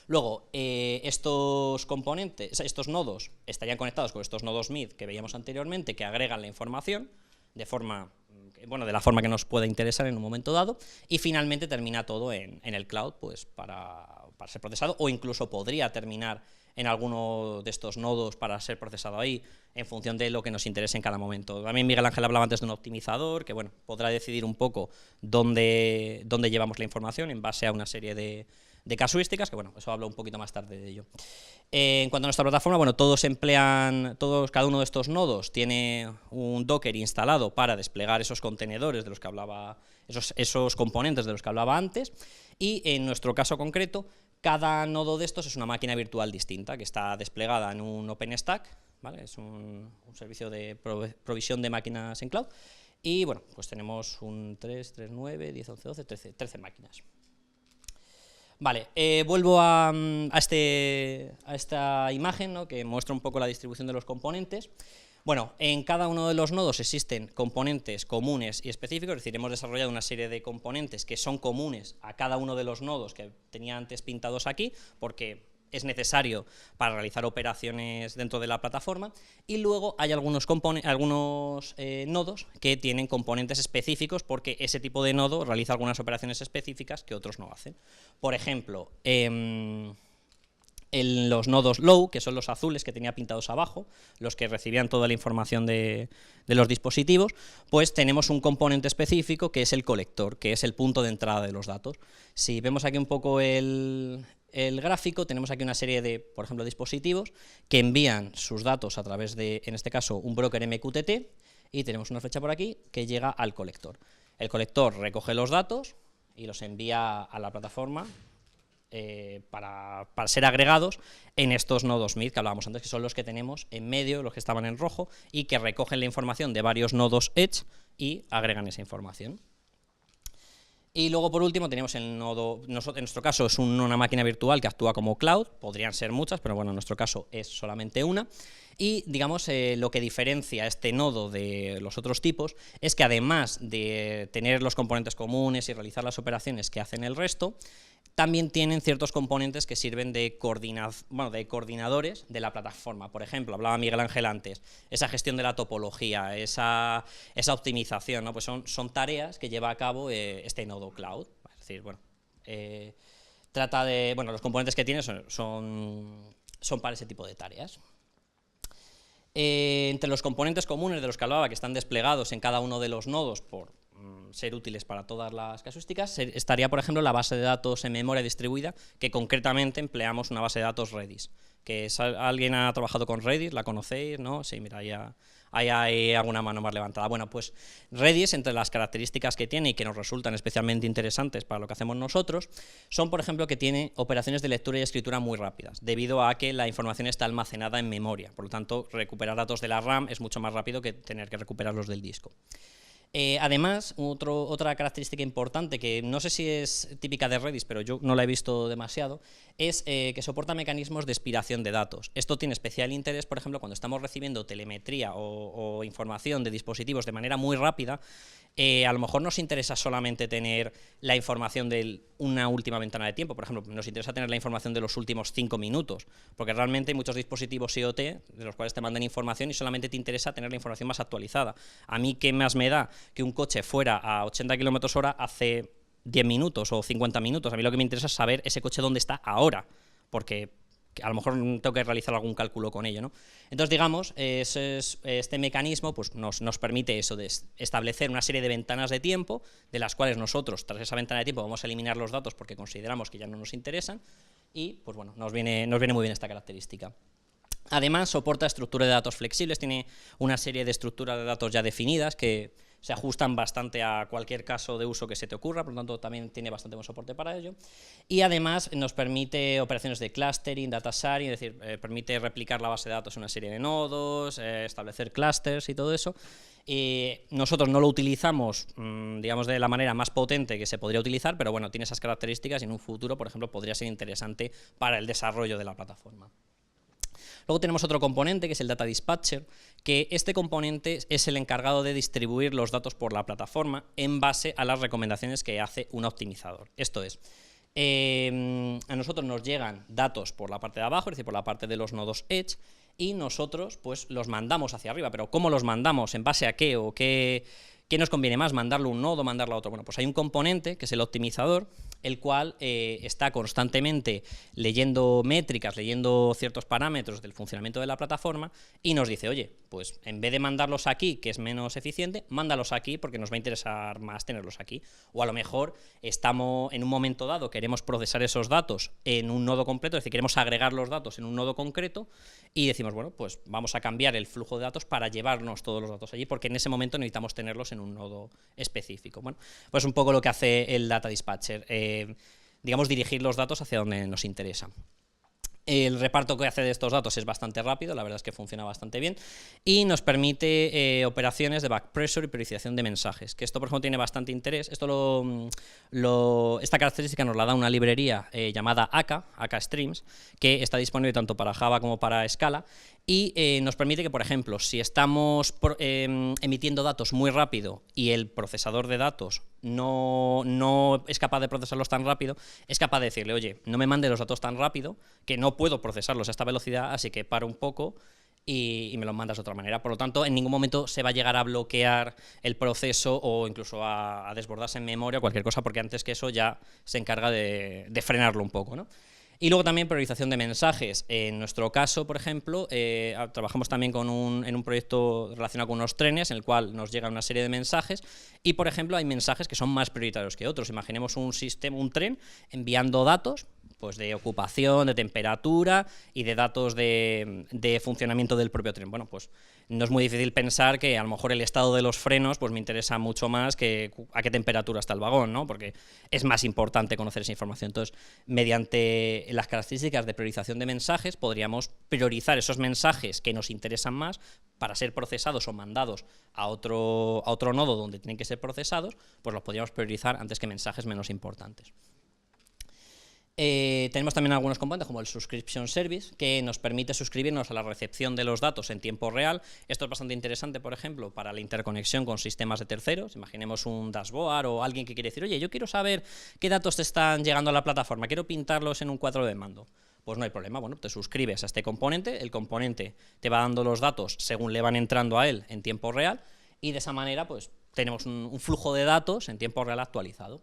Luego, estos componentes, estos nodos estarían conectados con estos nodos mid que veíamos anteriormente, que agregan la información de forma, bueno, de la forma que nos pueda interesar en un momento dado, y finalmente termina todo en el cloud, pues para ser procesado, o incluso podría terminar en alguno de estos nodos para ser procesado ahí, en función de lo que nos interese en cada momento. También Miguel Ángel hablaba antes de un optimizador, que bueno, podrá decidir un poco dónde llevamos la información en base a una serie de casuísticas, que bueno, eso hablo un poquito más tarde de ello. En cuanto a nuestra plataforma, bueno, cada uno de estos nodos tiene un Docker instalado para desplegar esos contenedores de los que hablaba, esos componentes de los que hablaba antes, y en nuestro caso concreto, cada nodo de estos es una máquina virtual distinta que está desplegada en un OpenStack, ¿vale? Es un servicio de provisión de máquinas en cloud, y bueno, pues tenemos un 3, 9, 10, 11, 12, 13 máquinas. Vale, vuelvo a esta imagen, ¿no? Que muestra un poco la distribución de los componentes. Bueno, en cada uno de los nodos existen componentes comunes y específicos, es decir, hemos desarrollado una serie de componentes que son comunes a cada uno de los nodos que tenía antes pintados aquí, porque es necesario para realizar operaciones dentro de la plataforma, y luego hay algunos nodos que tienen componentes específicos porque ese tipo de nodo realiza algunas operaciones específicas que otros no hacen. Por ejemplo, en los nodos low, que son los azules que tenía pintados abajo, los que recibían toda la información de los dispositivos, pues tenemos un componente específico que es el colector, que es el punto de entrada de los datos. Si vemos aquí un poco el gráfico, tenemos aquí una serie de, por ejemplo, dispositivos que envían sus datos a través de, en este caso, un broker MQTT, y tenemos una flecha por aquí que llega al colector. El colector recoge los datos y los envía a la plataforma para ser agregados en estos nodos mid que hablábamos antes, que son los que tenemos en medio, los que estaban en rojo, y que recogen la información de varios nodos Edge y agregan esa información. Y luego, por último, tenemos el nodo, en nuestro caso es una máquina virtual que actúa como cloud, podrían ser muchas, pero bueno, en nuestro caso es solamente una. Y, digamos, lo que diferencia este nodo de los otros tipos es que además de tener los componentes comunes y realizar las operaciones que hacen el resto, también tienen ciertos componentes que sirven de coordinadores de la plataforma. Por ejemplo, hablaba Miguel Ángel antes, esa gestión de la topología, esa optimización, ¿no? Pues son tareas que lleva a cabo este nodo cloud. Es decir, bueno, los componentes que tiene son para ese tipo de tareas. Entre los componentes comunes de los que hablaba, que están desplegados en cada uno de los nodos por ser útiles para todas las casuísticas, estaría, por ejemplo, la base de datos en memoria distribuida, que concretamente empleamos una base de datos Redis. ¿Alguien ha trabajado con Redis? ¿La conocéis? ¿No? Sí, mira, ahí hay alguna mano más levantada. Bueno, pues Redis, entre las características que tiene y que nos resultan especialmente interesantes para lo que hacemos nosotros, son, por ejemplo, que tiene operaciones de lectura y escritura muy rápidas, debido a que la información está almacenada en memoria. Por lo tanto, recuperar datos de la RAM es mucho más rápido que tener que recuperarlos del disco. Además, otra característica importante, que no sé si es típica de Redis, pero yo no la he visto demasiado, es que soporta mecanismos de expiración de datos. Esto tiene especial interés, por ejemplo, cuando estamos recibiendo telemetría o información de dispositivos de manera muy rápida. A lo mejor nos interesa solamente tener la información de una última ventana de tiempo. Por ejemplo, nos interesa tener la información de los últimos 5 minutos, porque realmente hay muchos dispositivos IoT de los cuales te mandan información y solamente te interesa tener la información más actualizada. A mí, ¿qué más me da que un coche fuera a 80 km/h hace 10 minutos o 50 minutos? A mí lo que me interesa es saber ese coche dónde está ahora, porque a lo mejor tengo que realizar algún cálculo con ello, ¿no? Entonces, digamos, este mecanismo pues, nos permite eso, de establecer una serie de ventanas de tiempo, de las cuales nosotros, tras esa ventana de tiempo, vamos a eliminar los datos porque consideramos que ya no nos interesan, y pues bueno, nos viene muy bien esta característica. Además, soporta estructura de datos flexibles, tiene una serie de estructuras de datos ya definidas que se ajustan bastante a cualquier caso de uso que se te ocurra, por lo tanto también tiene bastante buen soporte para ello. Y además nos permite operaciones de clustering, data sharing, es decir, permite replicar la base de datos en una serie de nodos, establecer clusters y todo eso. Nosotros no lo utilizamos, digamos, de la manera más potente que se podría utilizar, pero bueno, tiene esas características y en un futuro, por ejemplo, podría ser interesante para el desarrollo de la plataforma. Luego tenemos otro componente, que es el Data Dispatcher, que este componente es el encargado de distribuir los datos por la plataforma en base a las recomendaciones que hace un optimizador. Esto es, a nosotros nos llegan datos por la parte de abajo, es decir, por la parte de los nodos Edge, y nosotros pues los mandamos hacia arriba. Pero ¿cómo los mandamos? ¿En base a qué? ¿O qué nos conviene más? ¿Mandarlo a un nodo o mandarlo a otro? Bueno, pues hay un componente, que es el optimizador, el cual está constantemente leyendo métricas, leyendo ciertos parámetros del funcionamiento de la plataforma y nos dice, oye, pues en vez de mandarlos aquí, que es menos eficiente, mándalos aquí porque nos va a interesar más tenerlos aquí. O a lo mejor estamos en un momento dado, queremos procesar esos datos en un nodo completo, es decir, queremos agregar los datos en un nodo concreto y decimos, bueno, pues vamos a cambiar el flujo de datos para llevarnos todos los datos allí, porque en ese momento necesitamos tenerlos en un nodo específico. Bueno, pues un poco lo que hace el Data Dispatcher, digamos, dirigir los datos hacia donde nos interesa. El reparto que hace de estos datos es bastante rápido, la verdad es que funciona bastante bien y nos permite operaciones de backpressure y priorización de mensajes, que esto por ejemplo tiene bastante interés. Esta característica nos la da una librería llamada AK Streams, que está disponible tanto para Java como para Scala y nos permite que, por ejemplo, si estamos emitiendo datos muy rápido y el procesador de datos no es capaz de procesarlos tan rápido, es capaz de decirle, oye, no me mande los datos tan rápido, que no puedo procesarlos a esta velocidad, así que paro un poco y me los mandas de otra manera. Por lo tanto, en ningún momento se va a llegar a bloquear el proceso o incluso a desbordarse en memoria o cualquier cosa, porque antes que eso ya se encarga de frenarlo un poco, ¿no? Y luego también priorización de mensajes. En nuestro caso, por ejemplo, trabajamos también en un proyecto relacionado con unos trenes en el cual nos llega una serie de mensajes y, por ejemplo, hay mensajes que son más prioritarios que otros. Imaginemos un tren enviando datos pues de ocupación, de temperatura y de datos de funcionamiento del propio tren. Bueno, pues no es muy difícil pensar que a lo mejor el estado de los frenos pues me interesa mucho más que a qué temperatura está el vagón, ¿no? Porque es más importante conocer esa información. Entonces, mediante las características de priorización de mensajes, podríamos priorizar esos mensajes que nos interesan más para ser procesados o mandados a otro nodo donde tienen que ser procesados, pues los podríamos priorizar antes que mensajes menos importantes. Tenemos también algunos componentes como el Subscription Service, que nos permite suscribirnos a la recepción de los datos en tiempo real. Esto es bastante interesante, por ejemplo, para la interconexión con sistemas de terceros. Imaginemos un dashboard o alguien que quiere decir, oye, yo quiero saber qué datos te están llegando a la plataforma, quiero pintarlos en un cuadro de mando. Pues no hay problema, bueno, te suscribes a este componente, el componente te va dando los datos según le van entrando a él en tiempo real y de esa manera pues tenemos un flujo de datos en tiempo real actualizado.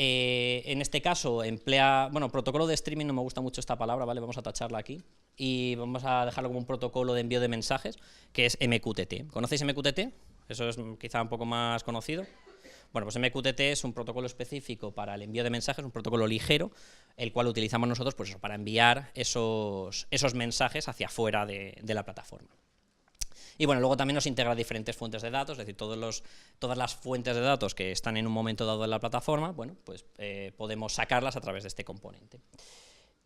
En este caso emplea, bueno, protocolo de streaming, no me gusta mucho esta palabra, ¿vale? Vamos a tacharla aquí y vamos a dejarlo como un protocolo de envío de mensajes, que es MQTT. ¿Conocéis MQTT? Eso es quizá un poco más conocido. Bueno, pues MQTT es un protocolo específico para el envío de mensajes, un protocolo ligero, el cual utilizamos nosotros pues eso, para enviar esos mensajes hacia afuera de la plataforma. Y bueno, luego también nos integra diferentes fuentes de datos, es decir, todas las fuentes de datos que están en un momento dado en la plataforma, bueno, pues podemos sacarlas a través de este componente.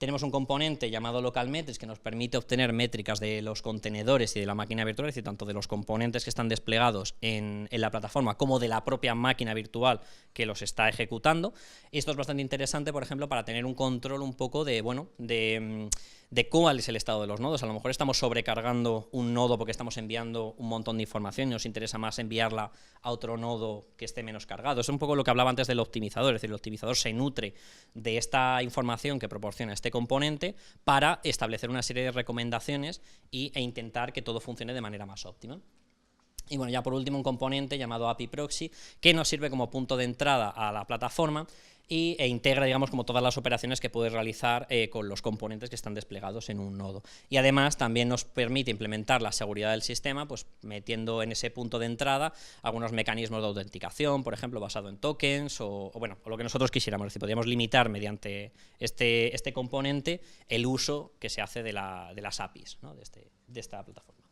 Tenemos un componente llamado Local Metrics que nos permite obtener métricas de los contenedores y de la máquina virtual, es decir, tanto de los componentes que están desplegados en la plataforma como de la propia máquina virtual que los está ejecutando. Y esto es bastante interesante, por ejemplo, para tener un control un poco de, bueno, de cuál es el estado de los nodos. A lo mejor estamos sobrecargando un nodo porque estamos enviando un montón de información y nos interesa más enviarla a otro nodo que esté menos cargado. Es un poco lo que hablaba antes del optimizador, es decir, el optimizador se nutre de esta información que proporciona este componente para establecer una serie de recomendaciones e intentar que todo funcione de manera más óptima. Y bueno, ya por último un componente llamado API Proxy que nos sirve como punto de entrada a la plataforma e integra, digamos, como todas las operaciones que puedes realizar con los componentes que están desplegados en un nodo. Y además también nos permite implementar la seguridad del sistema, pues metiendo en ese punto de entrada algunos mecanismos de autenticación, por ejemplo, basado en tokens o lo que nosotros quisiéramos. Es decir, podríamos limitar mediante este componente el uso que se hace de las APIs, ¿no? de esta plataforma.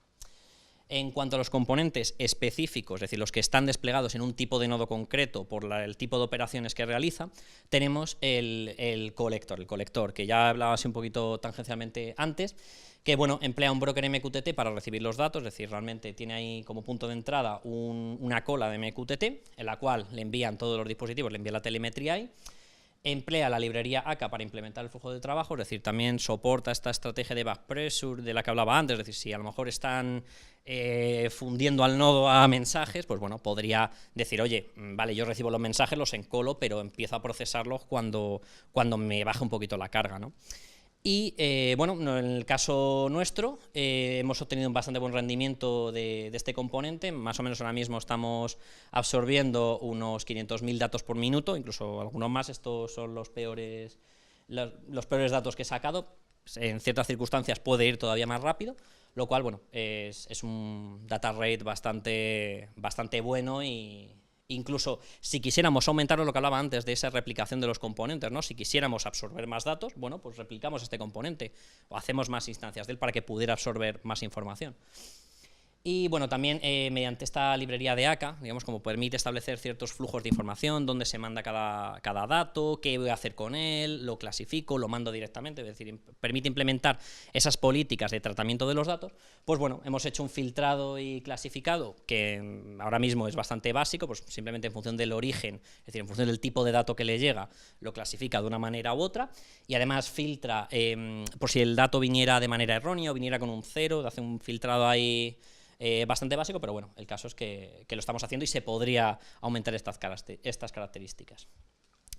En cuanto a los componentes específicos, es decir, los que están desplegados en un tipo de nodo concreto por el tipo de operaciones que realiza, tenemos el colector, que ya hablaba así un poquito tangencialmente antes, que bueno, emplea un broker MQTT para recibir los datos, es decir, realmente tiene ahí como punto de entrada una cola de MQTT, en la cual le envían todos los dispositivos, le envía la telemetría ahí. Emplea la librería ACA para implementar el flujo de trabajo, es decir, también soporta esta estrategia de back pressure de la que hablaba antes, es decir, si a lo mejor están fundiendo al nodo a mensajes, pues bueno, podría decir, oye, vale, yo recibo los mensajes, los encolo, pero empiezo a procesarlos cuando me baje un poquito la carga, ¿no? Y bueno, en el caso nuestro hemos obtenido un bastante buen rendimiento de este componente, más o menos ahora mismo estamos absorbiendo unos 500.000 datos por minuto, incluso algunos más, estos son los peores datos que he sacado. En ciertas circunstancias puede ir todavía más rápido, lo cual bueno, es un data rate bastante bueno y incluso si quisiéramos aumentar lo que hablaba antes de esa replicación de los componentes, ¿no? Si quisiéramos absorber más datos, bueno, pues replicamos este componente o hacemos más instancias de él para que pudiera absorber más información. Y bueno, también mediante esta librería de ACA, digamos, como permite establecer ciertos flujos de información, dónde se manda cada dato, qué voy a hacer con él, lo clasifico, lo mando directamente, es decir, permite implementar esas políticas de tratamiento de los datos. Pues bueno, hemos hecho un filtrado y clasificado que ahora mismo es bastante básico, pues simplemente en función del origen, es decir, en función del tipo de dato que le llega, lo clasifica de una manera u otra y además filtra, por si el dato viniera de manera errónea o viniera con un 0, hace un filtrado ahí bastante básico, pero bueno, el caso es que lo estamos haciendo y se podría aumentar estas características.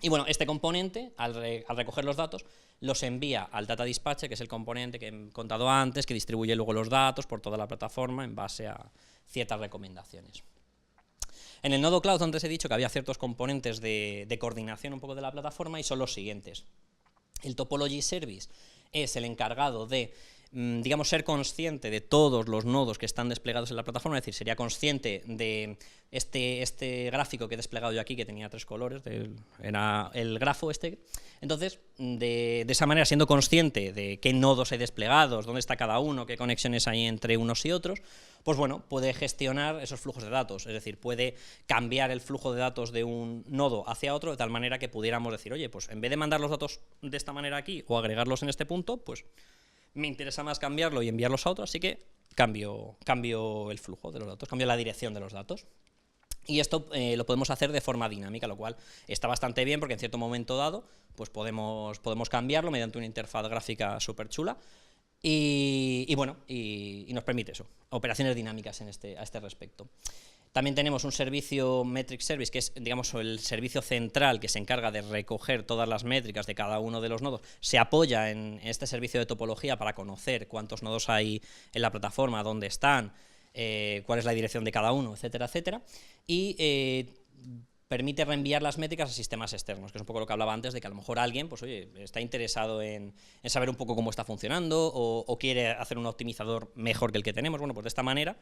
Y bueno, este componente, al recoger los datos, los envía al Data Dispatcher, que es el componente que he contado antes, que distribuye luego los datos por toda la plataforma en base a ciertas recomendaciones. En el nodo Cloud antes he dicho que había ciertos componentes de coordinación un poco de la plataforma y son los siguientes. El Topology Service es el encargado de digamos, ser consciente de todos los nodos que están desplegados en la plataforma, es decir, sería consciente de este gráfico que he desplegado yo aquí, que tenía 3 colores, era el grafo este. Entonces, de esa manera, siendo consciente de qué nodos hay desplegados, dónde está cada uno, qué conexiones hay entre unos y otros, pues bueno, puede gestionar esos flujos de datos, es decir, puede cambiar el flujo de datos de un nodo hacia otro de tal manera que pudiéramos decir, oye, pues en vez de mandar los datos de esta manera aquí o agregarlos en este punto, pues me interesa más cambiarlo y enviarlos a otro, así que cambio el flujo de los datos, cambio la dirección de los datos. Y esto lo podemos hacer de forma dinámica, lo cual está bastante bien porque en cierto momento dado pues podemos cambiarlo mediante una interfaz gráfica súper chula y bueno, y nos permite eso, operaciones dinámicas a este respecto. También tenemos un servicio Metric Service, que es, digamos, el servicio central que se encarga de recoger todas las métricas de cada uno de los nodos. Se apoya en este servicio de topología para conocer cuántos nodos hay en la plataforma, dónde están, cuál es la dirección de cada uno, etcétera, etcétera. Y permite reenviar las métricas a sistemas externos, que es un poco lo que hablaba antes, de que a lo mejor alguien, pues oye, está interesado en saber un poco cómo está funcionando o quiere hacer un optimizador mejor que el que tenemos. Bueno, pues de esta manera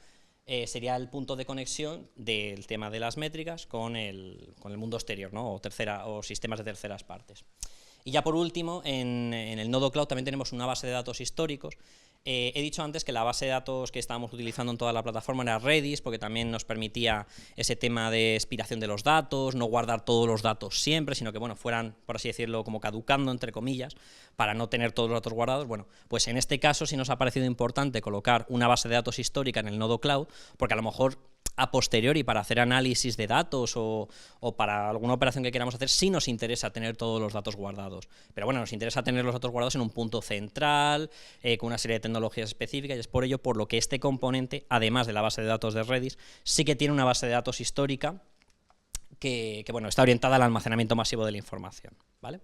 sería el punto de conexión del tema de las métricas con el mundo exterior, ¿no? o sistemas de terceras partes. Y ya por último, en el nodo Cloud también tenemos una base de datos históricos He dicho antes que la base de datos que estábamos utilizando en toda la plataforma era Redis, porque también nos permitía ese tema de expiración de los datos, no guardar todos los datos siempre, sino que bueno, fueran, por así decirlo, como caducando, entre comillas, para no tener todos los datos guardados. Bueno, pues en este caso sí nos ha parecido importante colocar una base de datos histórica en el nodo cloud, porque a lo mejor a posteriori, para hacer análisis de datos o para alguna operación que queramos hacer, sí nos interesa tener todos los datos guardados. Pero bueno, nos interesa tener los datos guardados en un punto central, con una serie de tecnologías específicas, y es por ello por lo que este componente, además de la base de datos de Redis, sí que tiene una base de datos histórica que bueno, está orientada al almacenamiento masivo de la información, ¿vale?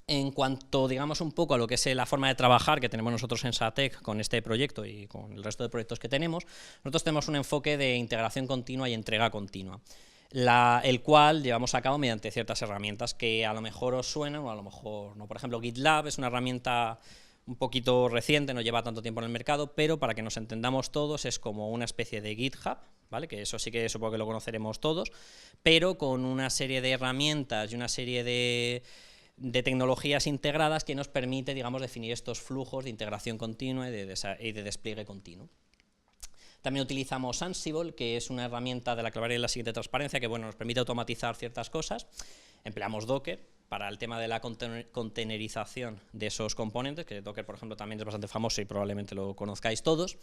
En cuanto, digamos, un poco a lo que es la forma de trabajar que tenemos nosotros en SATEC con este proyecto y con el resto de proyectos que tenemos, nosotros tenemos un enfoque de integración continua y entrega continua, el cual llevamos a cabo mediante ciertas herramientas que a lo mejor os suenan o a lo mejor no. Por ejemplo, GitLab es una herramienta un poquito reciente, no lleva tanto tiempo en el mercado, pero para que nos entendamos todos es como una especie de GitHub, ¿vale? Que eso sí que supongo que lo conoceremos todos, pero con una serie de herramientas y una serie de tecnologías integradas que nos permite, digamos, definir estos flujos de integración continua y de despliegue continuo. También utilizamos Ansible, que es una herramienta de la que hablaré en la siguiente transparencia, que bueno, nos permite automatizar ciertas cosas. Empleamos Docker para el tema de la containerización de esos componentes, que Docker, por ejemplo, también es bastante famoso y probablemente lo conozcáis todos.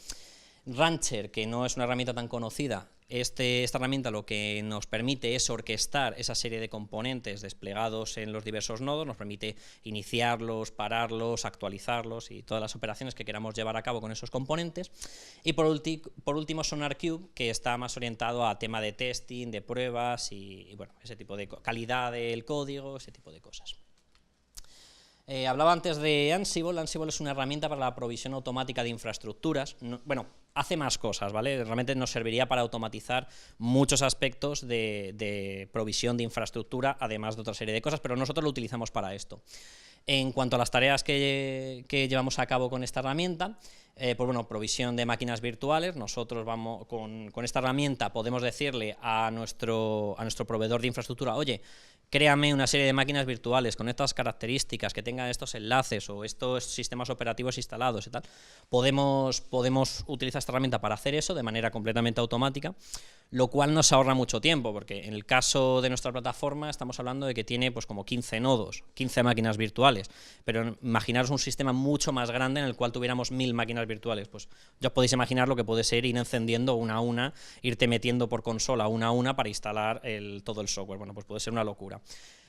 Rancher, que no es una herramienta tan conocida, esta herramienta lo que nos permite es orquestar esa serie de componentes desplegados en los diversos nodos, nos permite iniciarlos, pararlos, actualizarlos y todas las operaciones que queramos llevar a cabo con esos componentes. Y por último SonarQube, que está más orientado a tema de testing, de pruebas y bueno, ese tipo de calidad del código, ese tipo de cosas. Hablaba antes de Ansible. Ansible es una herramienta para la provisión automática de infraestructuras. Bueno, hace más cosas, ¿vale? Realmente nos serviría para automatizar muchos aspectos de provisión de infraestructura, además de otra serie de cosas, pero nosotros lo utilizamos para esto. En cuanto a las tareas que llevamos a cabo con esta herramienta, pues bueno, provisión de máquinas virtuales. Nosotros vamos con esta herramienta podemos decirle a nuestro proveedor de infraestructura, oye, créame una serie de máquinas virtuales con estas características, que tengan estos enlaces o estos sistemas operativos instalados y tal. Podemos utilizar esta herramienta para hacer eso de manera completamente automática, lo cual nos ahorra mucho tiempo, porque en el caso de nuestra plataforma estamos hablando de que tiene pues como 15 nodos, 15 máquinas virtuales, pero imaginaros un sistema mucho más grande en el cual tuviéramos 1000 máquinas virtuales. Pues ya os podéis imaginar lo que puede ser ir encendiendo una a una, irte metiendo por consola una a una para instalar todo el software. Bueno, pues puede ser una locura.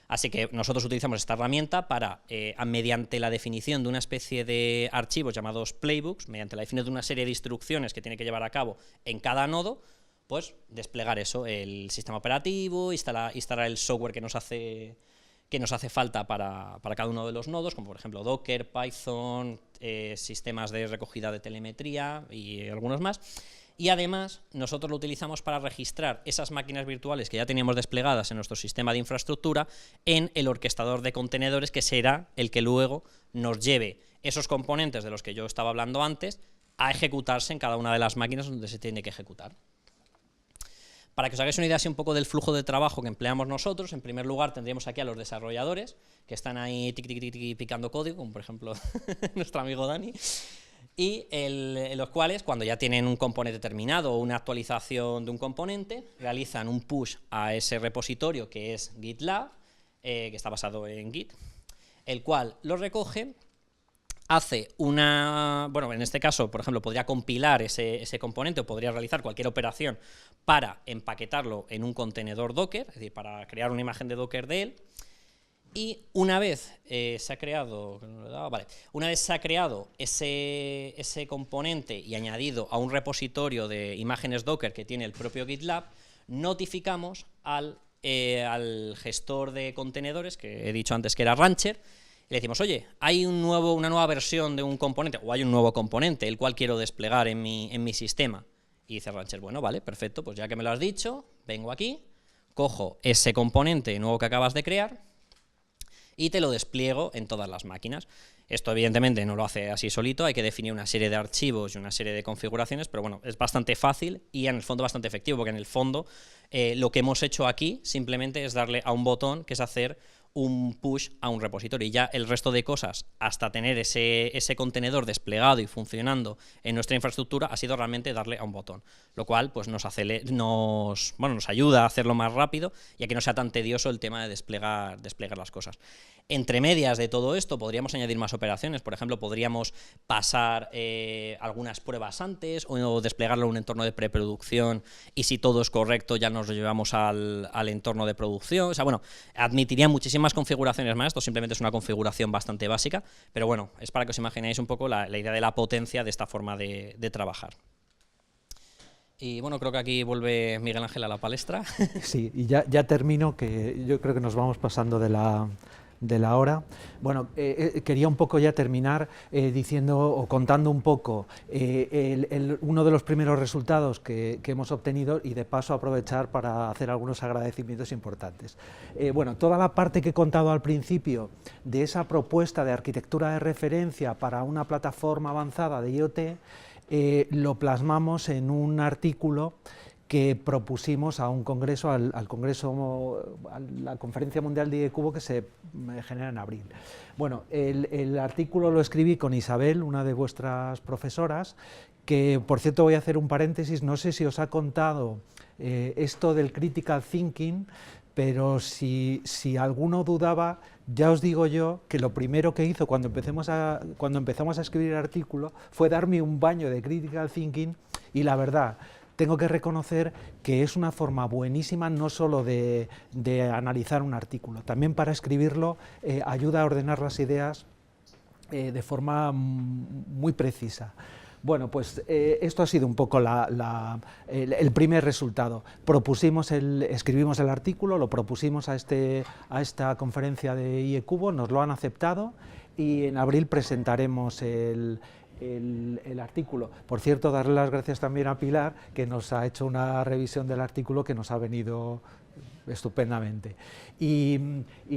Así que nosotros utilizamos esta herramienta para, mediante la definición de una especie de archivos llamados playbooks, mediante la definición de una serie de instrucciones que tiene que llevar a cabo en cada nodo, pues desplegar eso, el sistema operativo, instalar el software que nos hace falta para cada uno de los nodos, como por ejemplo Docker, Python, sistemas de recogida de telemetría y algunos más. Y además nosotros lo utilizamos para registrar esas máquinas virtuales que ya teníamos desplegadas en nuestro sistema de infraestructura en el orquestador de contenedores, que será el que luego nos lleve esos componentes de los que yo estaba hablando antes a ejecutarse en cada una de las máquinas donde se tiene que ejecutar. Para que os hagáis una idea así un poco del flujo de trabajo que empleamos nosotros, en primer lugar tendríamos aquí a los desarrolladores que están ahí picando código, como por ejemplo nuestro amigo Dani, y los cuales, cuando ya tienen un componente terminado o una actualización de un componente, realizan un push a ese repositorio que es GitLab, que está basado en Git, el cual lo recoge, hace bueno, en este caso, por ejemplo, podría compilar ese componente o podría realizar cualquier operación para empaquetarlo en un contenedor Docker, es decir, para crear una imagen de Docker de él. Y una vez se ha creado ese componente y añadido a un repositorio de imágenes Docker que tiene el propio GitLab, notificamos al gestor de contenedores, que he dicho antes que era Rancher, y le decimos, oye, hay una nueva versión de un componente, o hay un nuevo componente, el cual quiero desplegar en mi sistema. Y dice Rancher, bueno, vale, perfecto, pues ya que me lo has dicho, vengo aquí, cojo ese componente nuevo que acabas de crear y te lo despliego en todas las máquinas. Esto evidentemente no lo hace así solito, hay que definir una serie de archivos y una serie de configuraciones, pero bueno, es bastante fácil y en el fondo bastante efectivo, porque en el fondo lo que hemos hecho aquí simplemente es darle a un botón, que es hacer un push a un repositorio, y ya el resto de cosas, hasta tener ese contenedor desplegado y funcionando en nuestra infraestructura, ha sido realmente darle a un botón, lo cual pues nos ayuda a hacerlo más rápido y a que no sea tan tedioso el tema de desplegar las cosas. Entre medias de todo esto podríamos añadir más operaciones. Por ejemplo, podríamos pasar algunas pruebas antes o desplegarlo en un entorno de preproducción, y si todo es correcto ya nos lo llevamos al entorno de producción. O sea, bueno, admitiría muchísimas configuraciones más. Esto simplemente es una configuración bastante básica, pero bueno, es para que os imaginéis un poco la idea de la potencia de esta forma de trabajar. Y bueno, creo que aquí vuelve Miguel Ángel a la palestra. Sí, y ya termino, que yo creo que nos vamos pasando de la hora. Bueno, quería un poco ya terminar diciendo o contando un poco uno de los primeros resultados que hemos obtenido, y de paso aprovechar para hacer algunos agradecimientos importantes. Bueno, toda la parte que he contado al principio de esa propuesta de arquitectura de referencia para una plataforma avanzada de IoT, lo plasmamos en un artículo que propusimos a un congreso, a la Conferencia Mundial de IEcubo, que se genera en abril. Bueno, el artículo lo escribí con Isabel, una de vuestras profesoras, que por cierto voy a hacer un paréntesis, no sé si os ha contado esto del critical thinking, pero si alguno dudaba, ya os digo yo que lo primero que hizo cuando empezamos a escribir el artículo fue darme un baño de critical thinking, y la verdad, tengo que reconocer que es una forma buenísima no solo de analizar un artículo, también para escribirlo ayuda a ordenar las ideas de forma muy precisa. Bueno, pues esto ha sido un poco el primer resultado. Escribimos el artículo, lo propusimos a esta conferencia de IEcubo, nos lo han aceptado, y en abril presentaremos el artículo. Por cierto, darle las gracias también a Pilar, que nos ha hecho una revisión del artículo que nos ha venido estupendamente. Y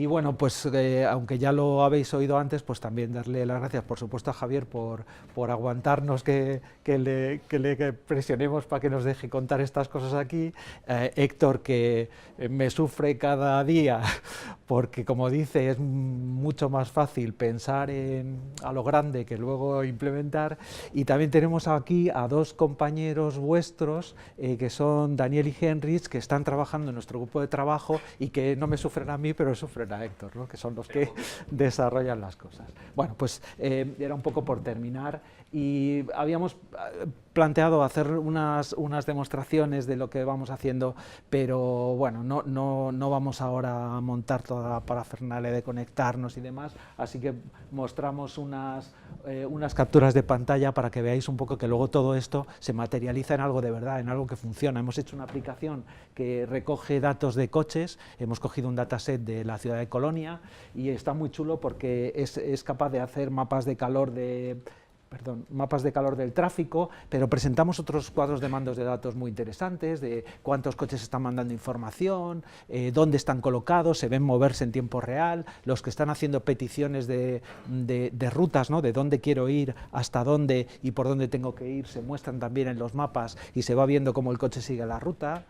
bueno, pues aunque ya lo habéis oído antes, pues también darle las gracias, por supuesto, a Javier por aguantarnos que le presionemos para que nos deje contar estas cosas aquí. Héctor, que me sufre cada día, porque como dice, es mucho más fácil pensar a lo grande que luego implementar. Y también tenemos aquí a dos compañeros vuestros, que son Daniel y Henrich, que están trabajando en nuestro grupo de trabajo y que no me sufren a mí, pero sufren a Héctor, ¿no? Que son los que desarrollan las cosas. Bueno, pues era un poco por terminar, y habíamos planteado hacer unas demostraciones de lo que vamos haciendo, pero bueno, no vamos ahora a montar toda la parafernalia de conectarnos y demás, así que mostramos unas capturas de pantalla para que veáis un poco que luego todo esto se materializa en algo de verdad, en algo que funciona. Hemos hecho una aplicación que recoge datos de coches, hemos cogido un dataset de la ciudad de Colonia, y está muy chulo porque es capaz de hacer mapas de calor del tráfico, pero presentamos otros cuadros de mandos de datos muy interesantes, de cuántos coches están mandando información, dónde están colocados, se ven moverse en tiempo real, los que están haciendo peticiones de rutas, ¿no? De dónde quiero ir, hasta dónde y por dónde tengo que ir, se muestran también en los mapas y se va viendo cómo el coche sigue la ruta.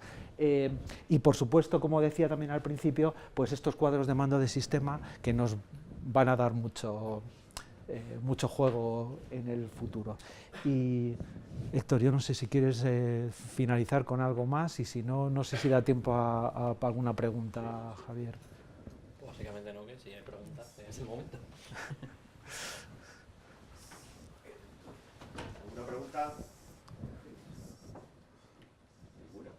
Y por supuesto, como decía también al principio, pues estos cuadros de mando de sistema que nos van a dar mucho juego en el futuro. Y Héctor, yo no sé si quieres finalizar con algo más, y si no, no sé si da tiempo a alguna pregunta, Javier. Básicamente no, que si hay preguntas en ese momento. ¿Alguna pregunta? Ninguna.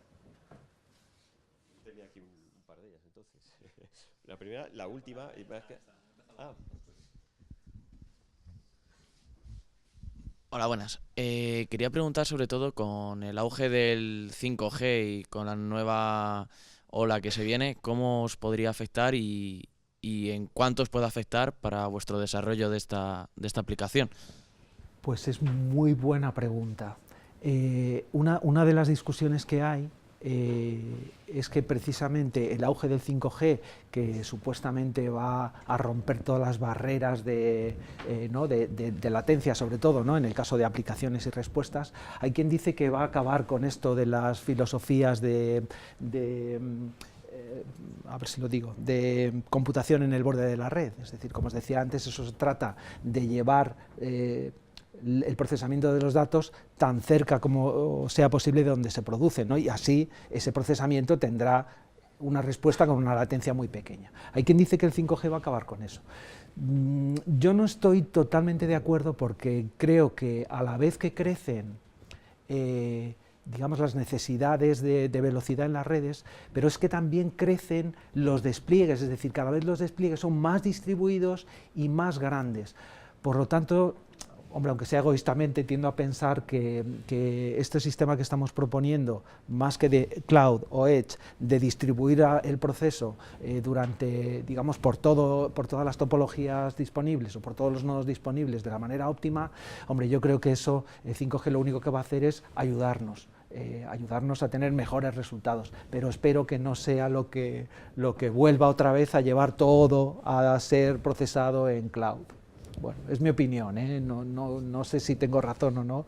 Tenía aquí un par de ellas, entonces. La primera, la última. Hola, buenas. Quería preguntar sobre todo con el auge del 5G y con la nueva ola que se viene, ¿cómo os podría afectar y en cuánto os puede afectar para vuestro desarrollo de esta aplicación? Pues es muy buena pregunta. Una de las discusiones que hay es que precisamente el auge del 5G, que supuestamente va a romper todas las barreras de latencia, sobre todo, ¿no? En el caso de aplicaciones y respuestas, hay quien dice que va a acabar con esto de las filosofías de a ver si lo digo, de computación en el borde de la red. Es decir, como os decía antes, eso se trata de llevar el procesamiento de los datos tan cerca como sea posible de donde se producen, ¿no? Y así ese procesamiento tendrá una respuesta con una latencia muy pequeña. Hay quien dice que el 5G va a acabar con eso. Yo no estoy totalmente de acuerdo, porque creo que a la vez que crecen digamos, las necesidades de velocidad en las redes, pero es que también crecen los despliegues, es decir, cada vez los despliegues son más distribuidos y más grandes. Por lo tanto, hombre, aunque sea egoístamente, tiendo a pensar que este sistema que estamos proponiendo, más que de cloud o edge, de distribuir el proceso durante, digamos, por todas las topologías disponibles o por todos los nodos disponibles de la manera óptima, hombre, yo creo que eso, el 5G lo único que va a hacer es ayudarnos a tener mejores resultados, pero espero que no sea lo que vuelva otra vez a llevar todo a ser procesado en cloud. Bueno, es mi opinión, ¿eh? No sé si tengo razón o no,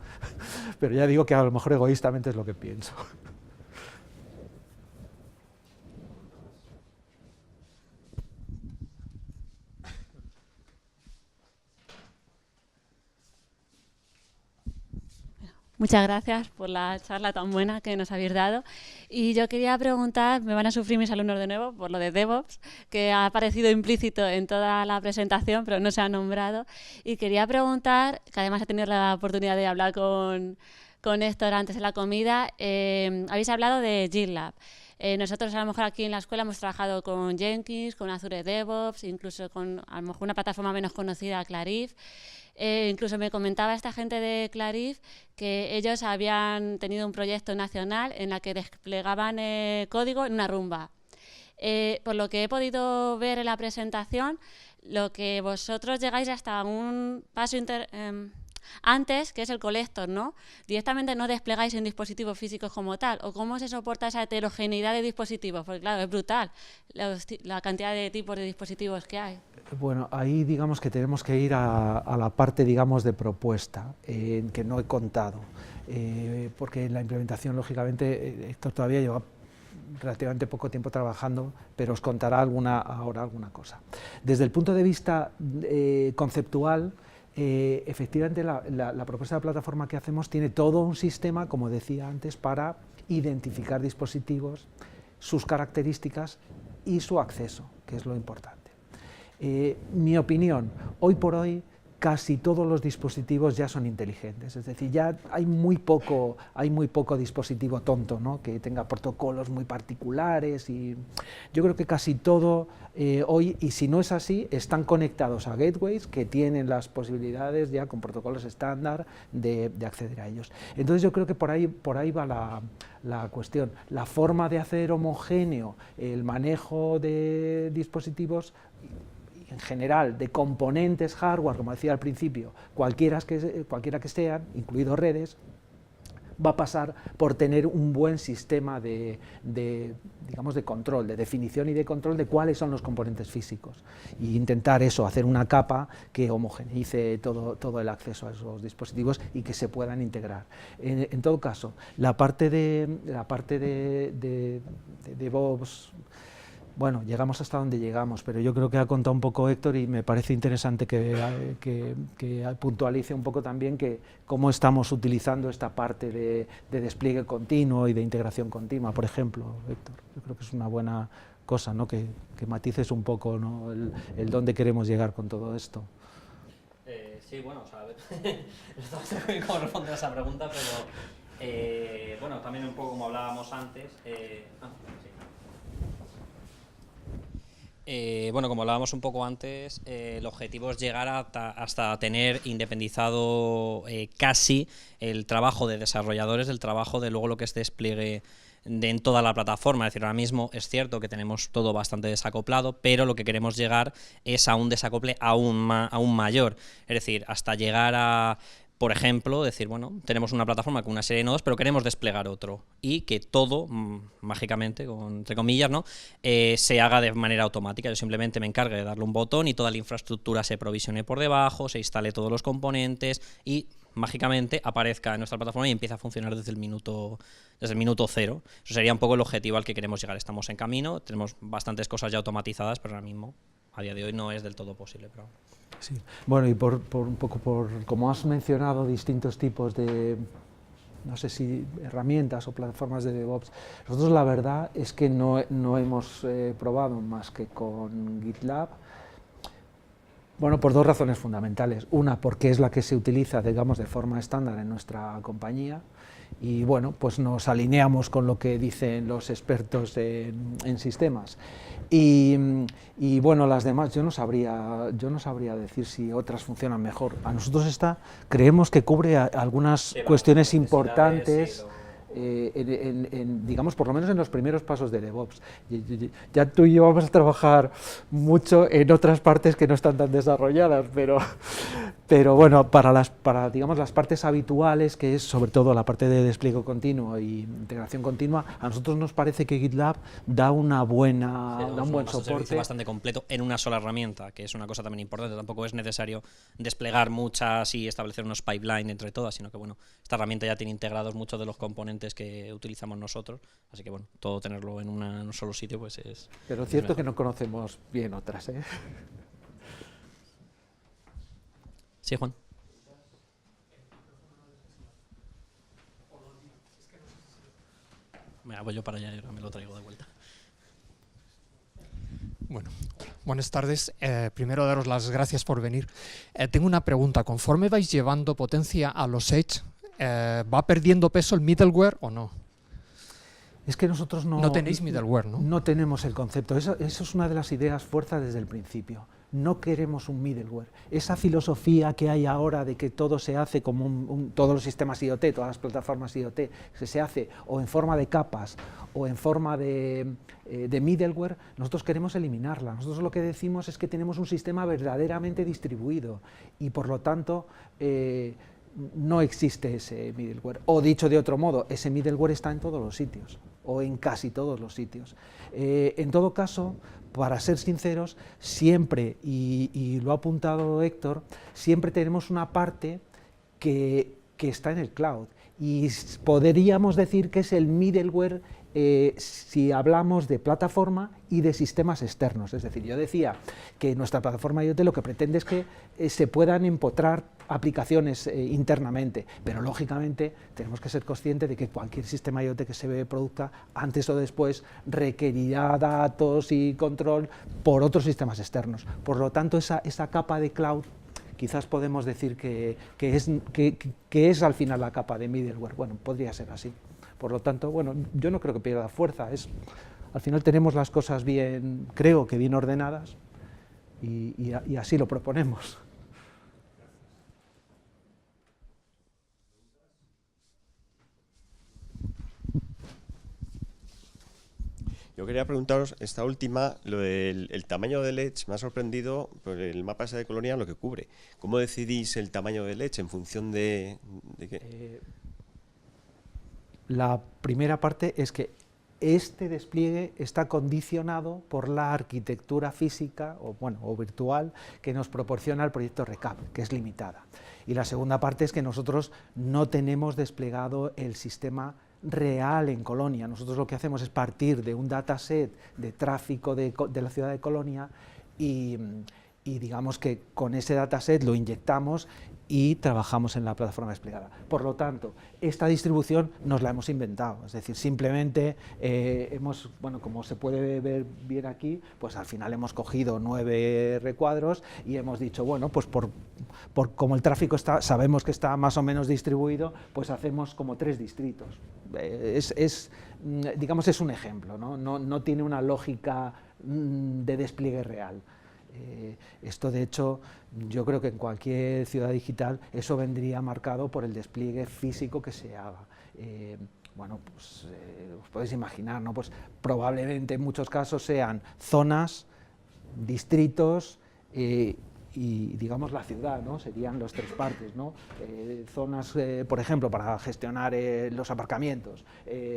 pero ya digo que a lo mejor egoístamente es lo que pienso. Muchas gracias por la charla tan buena que nos habéis dado. Y yo quería preguntar, me van a sufrir mis alumnos de nuevo por lo de DevOps, que ha aparecido implícito en toda la presentación, pero no se ha nombrado. Y quería preguntar, que además he tenido la oportunidad de hablar con Héctor antes de la comida, habéis hablado de GitLab. Nosotros a lo mejor aquí en la escuela hemos trabajado con Jenkins, con Azure DevOps, incluso con a lo mejor una plataforma menos conocida, Clarif. Incluso me comentaba esta gente de Clarif que ellos habían tenido un proyecto nacional en la que desplegaban código en una Rumba. Por lo que he podido ver en la presentación, lo que vosotros llegáis hasta un paso antes, que es el collector, ¿no? Directamente no desplegáis en dispositivos físicos como tal. ¿O cómo se soporta esa heterogeneidad de dispositivos? Porque claro, es brutal la cantidad de tipos de dispositivos que hay. Bueno, ahí digamos que tenemos que ir a la parte, digamos, de propuesta, que no he contado, porque en la implementación, lógicamente, Héctor todavía lleva relativamente poco tiempo trabajando, pero os contará ahora alguna cosa. Desde el punto de vista conceptual, efectivamente la propuesta de plataforma que hacemos tiene todo un sistema, como decía antes, para identificar dispositivos, sus características y su acceso, que es lo importante. Mi opinión, hoy por hoy casi todos los dispositivos ya son inteligentes, es decir, ya hay muy poco dispositivo tonto, ¿no?, que tenga protocolos muy particulares, y yo creo que casi todo hoy, y si no es así, están conectados a gateways que tienen las posibilidades ya con protocolos estándar de acceder a ellos. Entonces yo creo que por ahí va la cuestión. La forma de hacer homogéneo el manejo de dispositivos en general, de componentes hardware, como decía al principio, cualquiera que sean, incluidos redes, va a pasar por tener un buen sistema digamos, de control, de definición y de control de cuáles son los componentes físicos, e intentar hacer una capa que homogeneice todo el acceso a esos dispositivos y que se puedan integrar. En todo caso, la parte de DevOps, bueno, llegamos hasta donde llegamos, pero yo creo que ha contado un poco Héctor, y me parece interesante que puntualice un poco también cómo estamos utilizando esta parte de despliegue continuo y de integración continua, por ejemplo, Héctor. Yo creo que es una buena cosa, ¿no?, que matices un poco, ¿no?, el dónde queremos llegar con todo esto. Sí, bueno, o sea, a ver, no sé cómo responder a esa pregunta, pero bueno, también un poco como hablábamos antes. Bueno, como hablábamos un poco antes, el objetivo es llegar hasta tener independizado casi el trabajo de desarrolladores del trabajo de luego lo que es despliegue en toda la plataforma. Es decir, ahora mismo es cierto que tenemos todo bastante desacoplado, pero lo que queremos llegar es a un desacople aún mayor. Es decir, hasta llegar a por ejemplo, decir, bueno, tenemos una plataforma con una serie de nodos, pero queremos desplegar otro, y que todo, mágicamente, entre comillas, ¿no? Se haga de manera automática. Yo simplemente me encargue de darle un botón y toda la infraestructura se provisione por debajo, se instale todos los componentes y mágicamente aparezca en nuestra plataforma y empieza a funcionar desde el minuto cero. Eso sería un poco el objetivo al que queremos llegar. Estamos en camino, tenemos bastantes cosas ya automatizadas, pero ahora mismo, a día de hoy, no es del todo posible. Pero... Sí. Bueno, y por un poco, como has mencionado, distintos tipos de, no sé si herramientas o plataformas de DevOps, nosotros la verdad es que no hemos probado más que con GitLab. Bueno, por dos razones fundamentales. Una, porque es la que se utiliza, digamos, de forma estándar en nuestra compañía, y bueno, pues nos alineamos con lo que dicen los expertos en sistemas. Y bueno, las demás yo no sabría decir si otras funcionan mejor. A nosotros creemos que cubre algunas cuestiones importantes, digamos, por lo menos en los primeros pasos de DevOps. Ya tú y yo vamos a trabajar mucho en otras partes que no están tan desarrolladas, pero bueno, para digamos, las partes habituales, que es sobre todo la parte de despliegue continuo y integración continua, a nosotros nos parece que GitLab da un buen soporte. Bastante completo en una sola herramienta, que es una cosa también importante. Tampoco es necesario desplegar muchas y establecer unos pipelines entre todas, sino que bueno, esta herramienta ya tiene integrados muchos de los componentes que utilizamos nosotros, así que bueno, todo tenerlo en un solo sitio pues es... Pero es cierto que no conocemos bien otras, ¿eh? Sí, Juan. Voy yo para allá y ahora me lo traigo de vuelta. Bueno, buenas tardes. Primero daros las gracias por venir. Tengo una pregunta. Conforme vais llevando potencia a los Edge, ¿va perdiendo peso el middleware o no? Es que nosotros no tenéis middleware, ¿no? No tenemos el concepto. Eso es una de las ideas fuerza desde el principio. No queremos un middleware. Esa filosofía que hay ahora de que todo se hace como todos los sistemas IoT, todas las plataformas IoT, que se hace o en forma de capas o en forma de middleware, nosotros queremos eliminarla. Nosotros lo que decimos es que tenemos un sistema verdaderamente distribuido y por lo tanto no existe ese middleware. O dicho de otro modo, ese middleware está en todos los sitios o en casi todos los sitios. En todo caso, para ser sinceros, siempre, y lo ha apuntado Héctor, siempre tenemos una parte que está en el cloud y podríamos decir que es el middleware si hablamos de plataforma y de sistemas externos. Es decir, yo decía que nuestra plataforma IoT lo que pretende es que se puedan empotrar aplicaciones internamente, pero lógicamente tenemos que ser conscientes de que cualquier sistema IoT que se produzca antes o después requerirá datos y control por otros sistemas externos. Por lo tanto, esa capa de cloud quizás podemos decir que es al final la capa de middleware. Bueno, podría ser así. Por lo tanto, bueno, yo no creo que pierda fuerza. Al final tenemos las cosas bien, creo que bien ordenadas y así lo proponemos. Yo quería preguntaros, esta última, lo del tamaño del Edge, me ha sorprendido por el mapa ese de Colonia lo que cubre. ¿Cómo decidís el tamaño del Edge en función de qué? La primera parte es que este despliegue está condicionado por la arquitectura física o virtual que nos proporciona el proyecto RECAP, que es limitada. Y la segunda parte es que nosotros no tenemos desplegado el sistema real en Colonia. Nosotros lo que hacemos es partir de un dataset de tráfico de la ciudad de Colonia y digamos que con ese dataset lo inyectamos y trabajamos en la plataforma desplegada. Por lo tanto, esta distribución nos la hemos inventado, es decir, simplemente como se puede ver bien aquí, pues al final hemos cogido 9 recuadros y hemos dicho, bueno, pues como el tráfico sabemos que está más o menos distribuido, pues hacemos como 3 distritos. Digamos, es un ejemplo, no tiene una lógica de despliegue real. Esto, de hecho, yo creo que en cualquier ciudad digital eso vendría marcado por el despliegue físico que se haga. Os podéis imaginar, ¿no? Pues probablemente en muchos casos sean zonas, distritos, digamos la ciudad, ¿no? Serían las tres partes, ¿no? Zonas, por ejemplo, para gestionar los aparcamientos,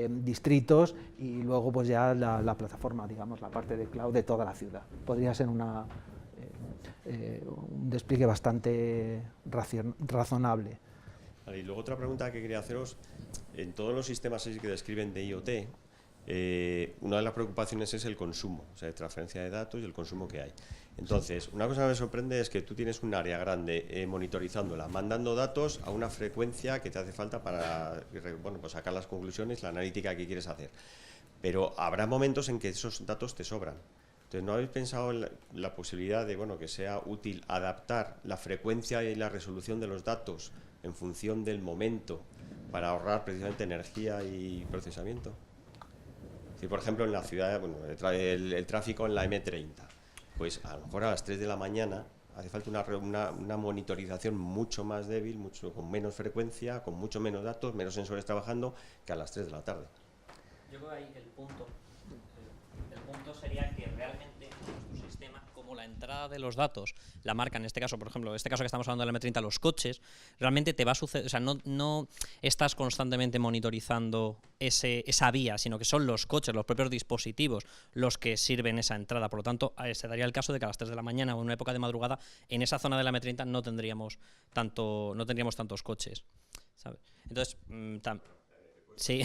distritos y luego pues ya la plataforma, digamos, la parte de cloud de toda la ciudad. Podría ser un despliegue bastante razonable. Vale, y luego otra pregunta que quería haceros, en todos los sistemas que describen de IoT, una de las preocupaciones es el consumo, o sea, de transferencia de datos y el consumo que hay. Entonces, una cosa que me sorprende es que tú tienes un área grande monitorizándola, mandando datos a una frecuencia que te hace falta para bueno, pues sacar las conclusiones, la analítica que quieres hacer. Pero habrá momentos en que esos datos te sobran. Entonces, ¿no habéis pensado en la posibilidad de que sea útil adaptar la frecuencia y la resolución de los datos en función del momento para ahorrar precisamente energía y procesamiento? Si, por ejemplo, en la ciudad, bueno, el tráfico en la M30, pues a lo mejor a las 3 de la mañana hace falta una monitorización mucho más débil, con menos frecuencia, con mucho menos datos, menos sensores trabajando, que a las 3 de la tarde. Yo creo que ahí el punto sería que realmente nuestro sistema, como la entrada de los datos, la marca, en este caso, por ejemplo, en este caso que estamos hablando de la M30, los coches, realmente te va a suceder, o sea, no estás constantemente monitorizando esa vía, sino que son los coches, los propios dispositivos, los que sirven esa entrada. Por lo tanto, se daría el caso de que a las 3 de la mañana o en una época de madrugada, en esa zona de la M30 no tendríamos tantos coches, ¿sabes? Entonces, sí.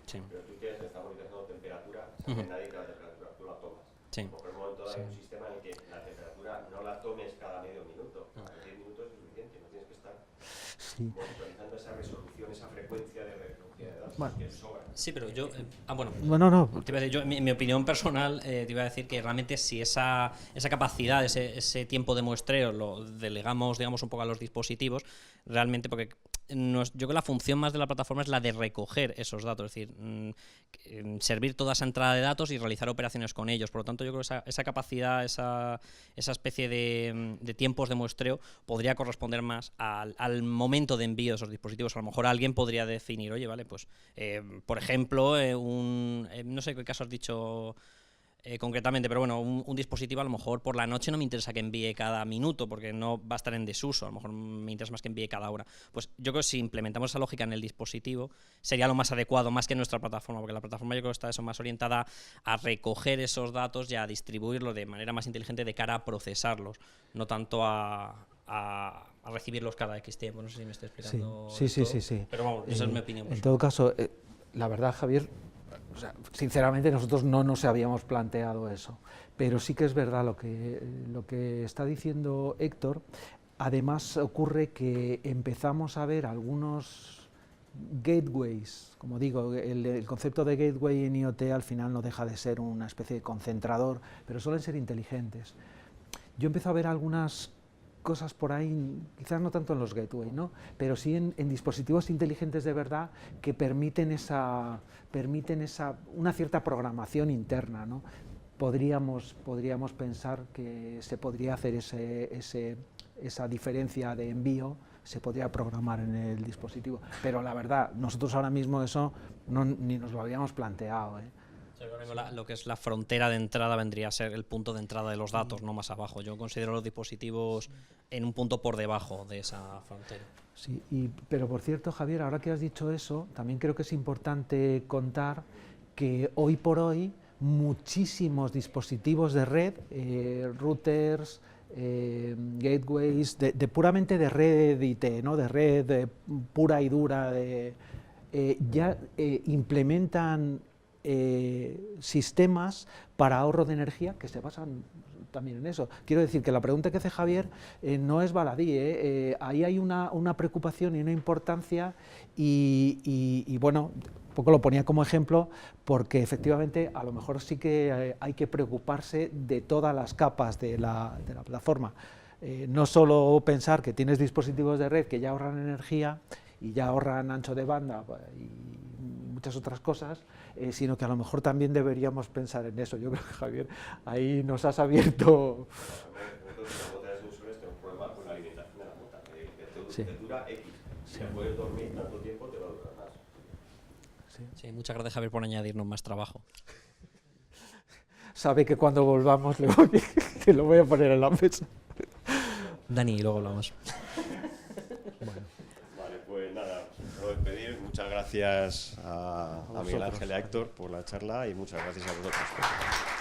Sí. Pero tú tienes que estar monitorizando temperatura, nadie te da temperatura, tú la tomas. Sí. Por el momento hay un sistema en el que la temperatura no la tomes cada medio minuto, cada 10 minutos es suficiente, no tienes que estar monitorizando esa resolución, esa frecuencia de recogida de datos, que sobra. Sí, pero yo... No. Te iba a decir, yo, en mi opinión personal, te iba a decir que realmente si esa capacidad, ese tiempo de muestreo lo delegamos, digamos, un poco a los dispositivos, realmente, porque yo creo que la función más de la plataforma es la de recoger esos datos, es decir, servir toda esa entrada de datos y realizar operaciones con ellos. Por lo tanto, yo creo que esa capacidad, esa especie de tiempos de muestreo podría corresponder más al momento de envío de esos dispositivos. A lo mejor alguien podría definir, oye, vale, pues, por ejemplo, no sé qué caso has dicho concretamente, pero bueno, un dispositivo a lo mejor por la noche no me interesa que envíe cada minuto porque no va a estar en desuso, a lo mejor me interesa más que envíe cada hora. Pues yo creo que si implementamos esa lógica en el dispositivo sería lo más adecuado, más que en nuestra plataforma, porque la plataforma yo creo que está eso más orientada a recoger esos datos y a distribuirlos de manera más inteligente de cara a procesarlos, no tanto a recibirlos cada X tiempo. No sé si me estoy explicando. Sí. Pero vamos, esa es mi opinión. En todo caso, la verdad, Javier, o sea, sinceramente nosotros no nos habíamos planteado eso, pero sí que es verdad lo que está diciendo Héctor. Además ocurre que empezamos a ver algunos gateways, como digo, el concepto de gateway en IoT al final no deja de ser una especie de concentrador, pero suelen ser inteligentes. Yo empiezo a ver algunas cosas por ahí, quizás no tanto en los gateways, ¿no? Pero sí en dispositivos inteligentes de verdad que permiten una cierta programación interna, ¿no? Podríamos pensar que se podría hacer esa diferencia de envío, se podría programar en el dispositivo, pero la verdad, nosotros ahora mismo eso ni nos lo habíamos planteado, ¿eh? Lo que es la frontera de entrada vendría a ser el punto de entrada de los datos, no más abajo. Yo considero los dispositivos en un punto por debajo de esa frontera. Sí, pero por cierto, Javier, ahora que has dicho eso, también creo que es importante contar que hoy por hoy muchísimos dispositivos de red, routers, gateways, puramente de red IT, ¿no? De red pura y dura, ya implementan sistemas para ahorro de energía que se basan también en eso. Quiero decir que la pregunta que hace Javier no es baladí, ahí hay una preocupación y una importancia y bueno, un poco lo ponía como ejemplo porque efectivamente a lo mejor sí que hay que preocuparse de todas las capas de la plataforma. No solo pensar que tienes dispositivos de red que ya ahorran energía y ya ahorran ancho de banda y muchas otras cosas, sino que a lo mejor también deberíamos pensar en eso. Yo creo que, Javier, ahí nos has abierto... Dura X. Si puedes dormir tanto tiempo, te va a durar más. Sí, muchas gracias, Javier, por añadirnos más trabajo. sabe que cuando volvamos te lo voy a poner en la mesa. Dani, luego hablamos. Vale, pues nada, puedo despedir. Muchas gracias a Miguel Ángel y a Héctor por la charla y muchas gracias a vosotros.